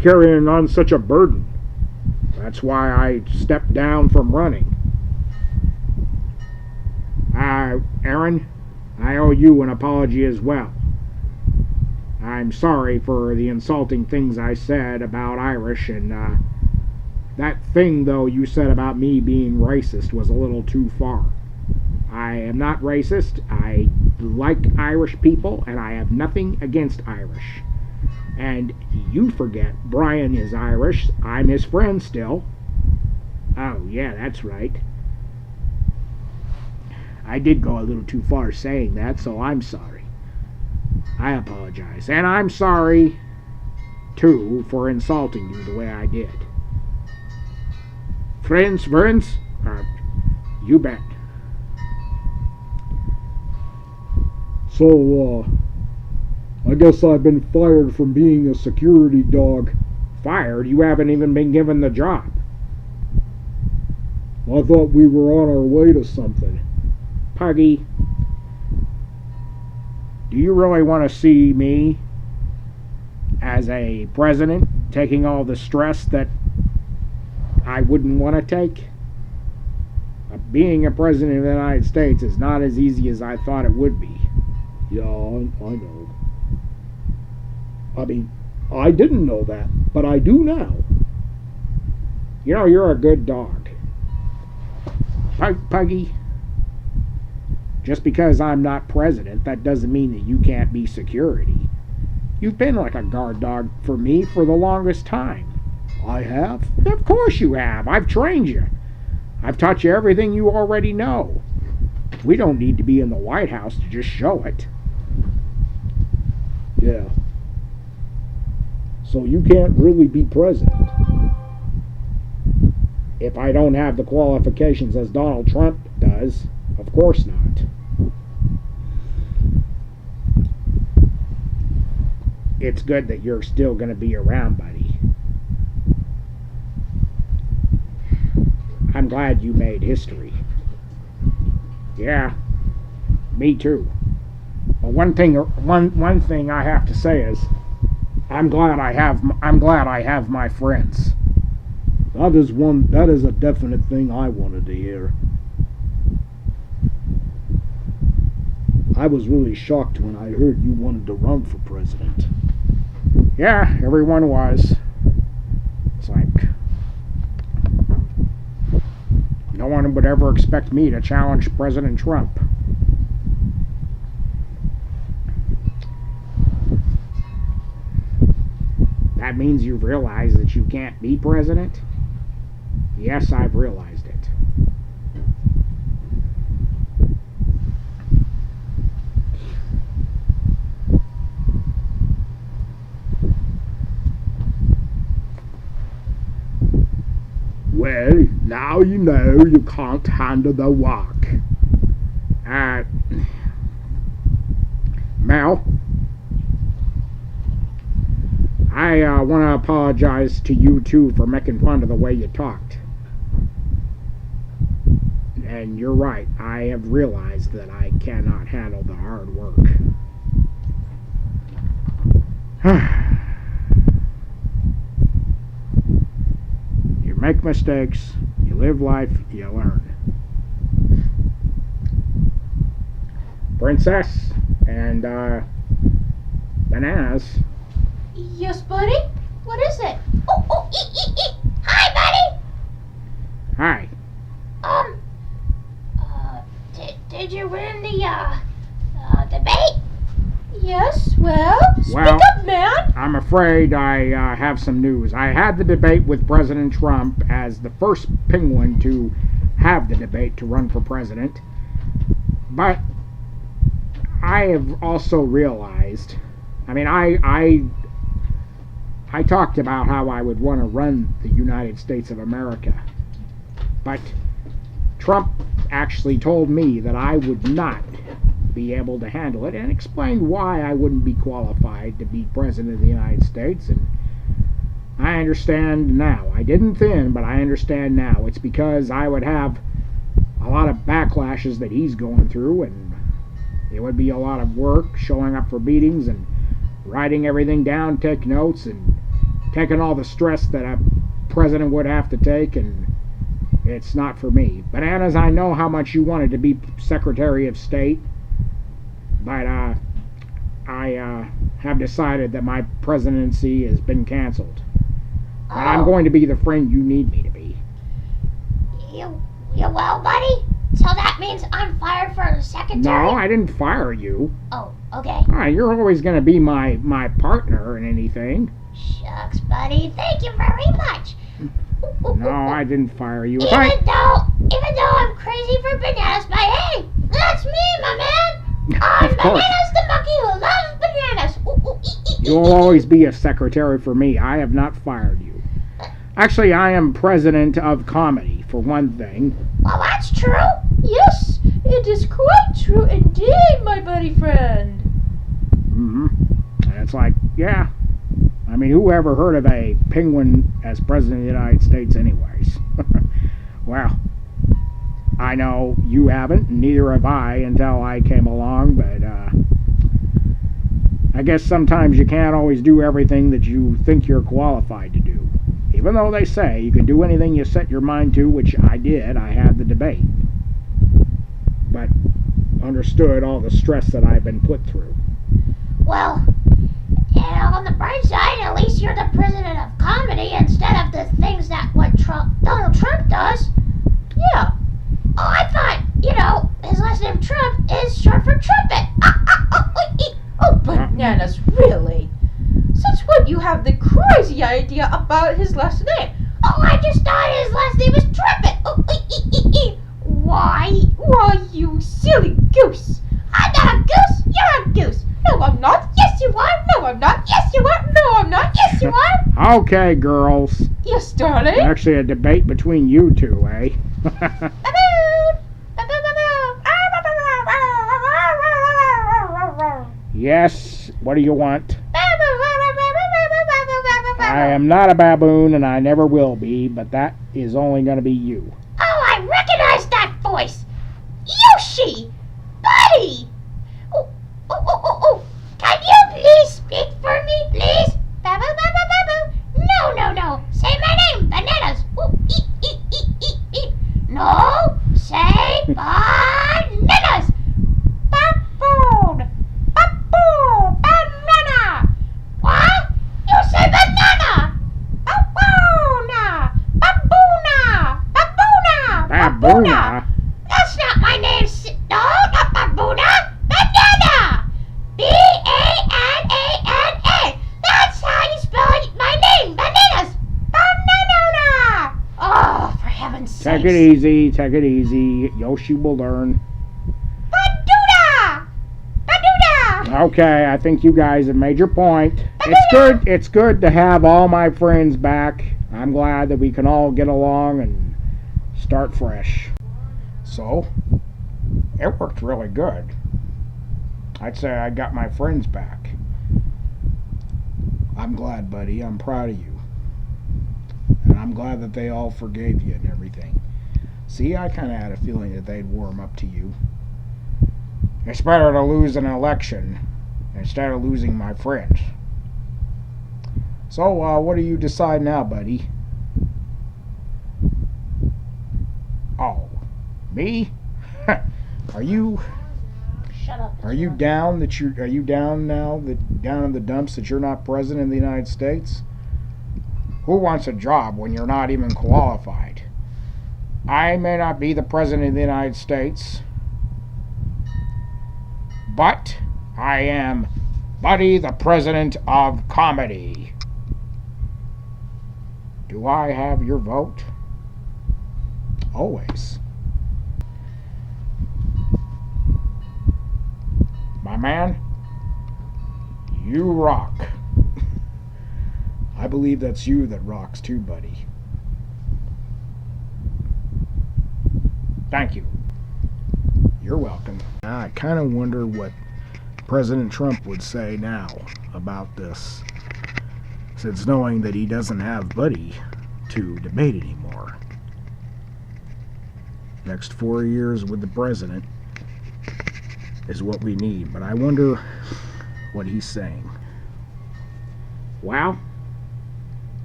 [SPEAKER 2] carrying on such a burden.
[SPEAKER 1] That's why I stepped down from running. Aaron, I owe you an apology as well. I'm sorry for the insulting things I said about Irish, and that thing, though, you said about me being racist was a little too far. I am not racist. I like Irish people, and I have nothing against Irish. And you forget, Brian is Irish. I'm his friend still. Oh, yeah, that's right. I did go a little too far saying that, so I'm sorry. I apologize. And I'm sorry, too, for insulting you the way I did. Friends, you bet.
[SPEAKER 2] So, I guess I've been fired from being a security dog.
[SPEAKER 1] Fired? You haven't even been given the job.
[SPEAKER 2] I thought we were on our way to something.
[SPEAKER 1] Puggy, do you really want to see me as a president taking all the stress that I wouldn't want to take? Being a president of the United States is not as easy as I thought it would be.
[SPEAKER 2] Yeah, I know. I didn't know that, but I do now.
[SPEAKER 1] You're a good dog. Puggy, just because I'm not president, that doesn't mean that you can't be security. You've been like a guard dog for me for the longest time.
[SPEAKER 2] I have?
[SPEAKER 1] Of course you have. I've trained you. I've taught you everything you already know. We don't need to be in the White House to just show it.
[SPEAKER 2] Yeah. So you can't really be president.
[SPEAKER 1] If I don't have the qualifications as Donald Trump does, of course not. It's good that you're still going to be around, buddy. I'm glad you made history. Yeah, me too. But one thing I have to say is, I'm glad I have my friends.
[SPEAKER 2] That is a definite thing I wanted to hear. I was really shocked when I heard you wanted to run for president.
[SPEAKER 1] Yeah, everyone was. It's like, no one would ever expect me to challenge President Trump. That means you've realized that you can't be president? Yes, I've realized it.
[SPEAKER 2] Well, now you know you can't handle the work.
[SPEAKER 1] Mel, I want to apologize to you, too, for making fun of the way you talked. And you're right, I have realized that I cannot handle the hard work. You make mistakes, you live life, you learn. Princess and Bananas.
[SPEAKER 3] Yes, buddy? What is it?
[SPEAKER 7] Oh, Hi,
[SPEAKER 1] Hi.
[SPEAKER 7] buddy. Did you win the debate?
[SPEAKER 3] Yes, well, speak
[SPEAKER 1] Well-
[SPEAKER 3] up, man.
[SPEAKER 1] I'm afraid I have some news. I had the debate with President Trump as the first penguin to have the debate to run for president. But I have also realized, I talked about how I would want to run the United States of America. But Trump actually told me that I would not be able to handle it and explained why I wouldn't be qualified to be president of the United States. And I understand now. I didn't then, but I understand now. It's because I would have a lot of backlashes that he's going through, and it would be a lot of work showing up for meetings and writing everything down, take notes, and taking all the stress that a president would have to take, and it's not for me. Bananas, I know how much you wanted to be Secretary of State, but I have decided that my presidency has been canceled. But I'm going to be the friend you need me to be.
[SPEAKER 7] You well, buddy? So that means I'm fired for the secretary?
[SPEAKER 1] No, I didn't fire you.
[SPEAKER 7] Oh, okay.
[SPEAKER 1] You're always going to be my partner in anything.
[SPEAKER 7] Shucks, buddy. Thank you very much.
[SPEAKER 1] No, I didn't fire you.
[SPEAKER 7] Even though I'm crazy for bananas, but hey, that's me, my man. I'm
[SPEAKER 1] Of course.
[SPEAKER 7] Bananas the monkey who loves bananas.
[SPEAKER 1] You'll always be a secretary for me. I have not fired you. Actually, I am president of comedy, for one thing.
[SPEAKER 7] Well, that's true.
[SPEAKER 3] Yes, it is quite true indeed, my buddy friend.
[SPEAKER 1] Mm-hmm. And it's like, yeah. I mean, who ever heard of a penguin as president of the United States anyways? Well, I know you haven't, and neither have I until I came along, but I guess sometimes you can't always do everything that you think you're qualified to do. Even though they say you can do anything you set your mind to, which I did, I had the debate. But understood all the stress that I've been put through.
[SPEAKER 7] Well, and on the bright side, at least you're the president of comedy instead of the things that Donald Trump does.
[SPEAKER 3] Yeah.
[SPEAKER 7] Oh, I thought, his last name Trump is short for trumpet.
[SPEAKER 3] Oh, bananas, really? Since when you have the crazy idea about his last name?
[SPEAKER 7] Oh, I just thought his last name was trumpet. Why?
[SPEAKER 3] Why, you silly goose.
[SPEAKER 7] I'm not a goose. You're a goose.
[SPEAKER 3] No, I'm not.
[SPEAKER 7] Yes, you are.
[SPEAKER 3] No, I'm not.
[SPEAKER 7] Yes, you are.
[SPEAKER 3] No, I'm not.
[SPEAKER 7] Yes, you are.
[SPEAKER 1] Okay, girls.
[SPEAKER 3] Yes, darling.
[SPEAKER 1] Actually, a debate between you two, eh? Yes, what do you want? I am not a baboon, and I never will be, but that is only going to be you.
[SPEAKER 7] Oh, I recognize that voice. Yoshi! Buddy! Oh. Can you please speak for me, please? Babu, babu, babu. No. Say my name, Bananas. No, say bananas. Baboon. Banana. What? You say banana. Baboona.
[SPEAKER 1] Baboona?
[SPEAKER 7] That's not my name. No, not Baboona. Banana. B-A-N-A-N-A. That's how you spell my name. Bananas. Banana. Oh, for heaven's sake.
[SPEAKER 1] Take it easy. Yoshi will learn.
[SPEAKER 7] Baduda.
[SPEAKER 1] Okay, I think you guys have made your point. It's good to have all my friends back. I'm glad that we can all get along and start fresh. So, it worked really good. I'd say I got my friends back. I'm glad, buddy. I'm proud of you. And I'm glad that they all forgave you and everything.
[SPEAKER 5] See, I kind of had a feeling that they'd warm up to you. It's better to lose an election instead of losing my friends. So, what do you decide now, buddy? Oh, me? Are you
[SPEAKER 3] Shut up.
[SPEAKER 5] are you down that are you down now that down in the dumps that you're not president of the United States? Who wants a job when you're not even qualified? I may not be the president of the United States, but I am Buddy the President of Comedy. Do I have your vote? Always. My man, you rock. I believe that's you that rocks too, buddy. Thank you. You're welcome. I kind of wonder what President Trump would say now about this, since knowing that he doesn't have Buddy to debate anymore. Next 4 years with the president is what we need, but I wonder what he's saying.
[SPEAKER 1] Well,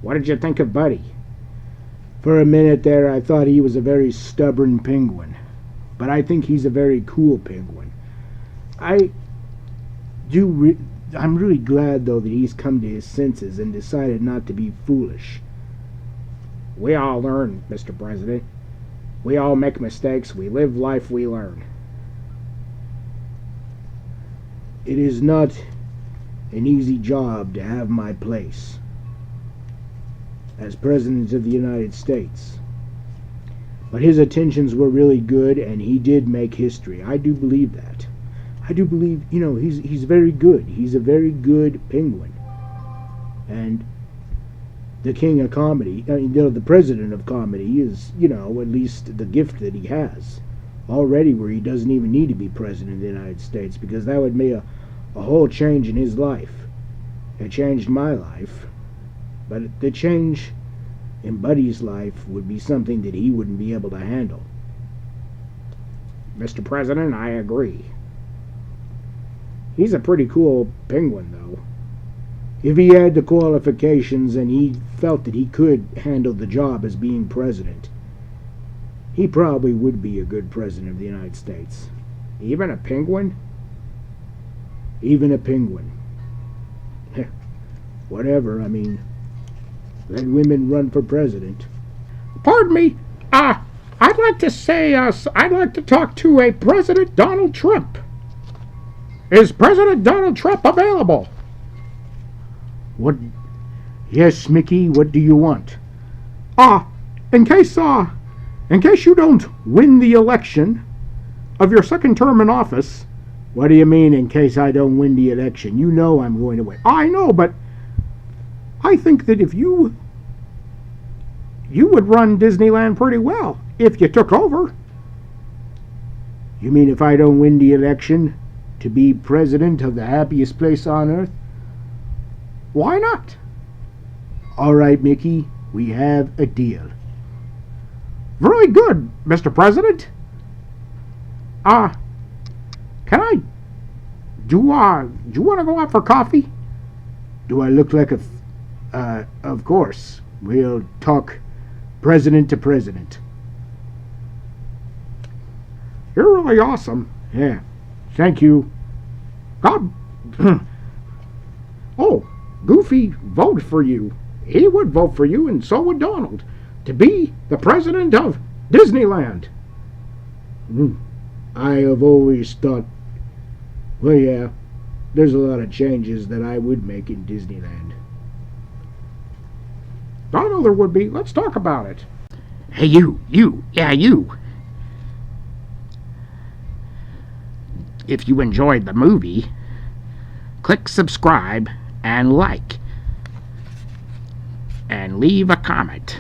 [SPEAKER 1] what did you think of Buddy?
[SPEAKER 4] For a minute there, I thought he was a very stubborn penguin, but I think he's a very cool penguin. I'm really glad, though, that he's come to his senses and decided not to be foolish.
[SPEAKER 1] We all learn, Mr. President. We all make mistakes. We live life, we learn.
[SPEAKER 4] It is not an easy job to have my place as President of the United States. But his intentions were really good, and he did make history. I do believe that. I do believe, he's very good. He's a very good penguin. And the king of comedy, the president of comedy is, at least the gift that he has already, where he doesn't even need to be president of the United States, because that would make a whole change in his life. It changed my life. But the change in Buddy's life would be something that he wouldn't be able to handle.
[SPEAKER 1] Mr. President, I agree. He's a pretty cool penguin, though.
[SPEAKER 4] If he had the qualifications and he felt that he could handle the job as being president, he probably would be a good president of the United States.
[SPEAKER 1] Even a penguin?
[SPEAKER 4] Even a penguin. Whatever, let women run for president.
[SPEAKER 1] Pardon me. I'd like to say, I'd like to talk to a President Donald Trump. Is President Donald Trump available?
[SPEAKER 4] What? Yes, Mickey, what do you want?
[SPEAKER 1] In case you don't win the election of your second term in office.
[SPEAKER 4] What do you mean, in case I don't win the election? You know I'm going to win.
[SPEAKER 1] I know, but I think that if you would run Disneyland pretty well if you took over.
[SPEAKER 4] You mean if I don't win the election to be president of the happiest place on earth?
[SPEAKER 1] Why not?
[SPEAKER 4] All right, Mickey, we have a deal.
[SPEAKER 1] Very good, Mr. President. Can I... Do you want to go out for coffee?
[SPEAKER 4] Do I look like of course. We'll talk president to president.
[SPEAKER 1] You're really awesome.
[SPEAKER 4] Yeah. Thank you.
[SPEAKER 1] God... Oh, Goofy voted for you. He would vote for you, and so would Donald, to be the president of Disneyland.
[SPEAKER 4] I have always thought, well, yeah, there's a lot of changes that I would make in Disneyland.
[SPEAKER 1] I know there would be. Let's talk about it.
[SPEAKER 8] Hey, you. If you enjoyed the movie, click subscribe and like, and leave a comment.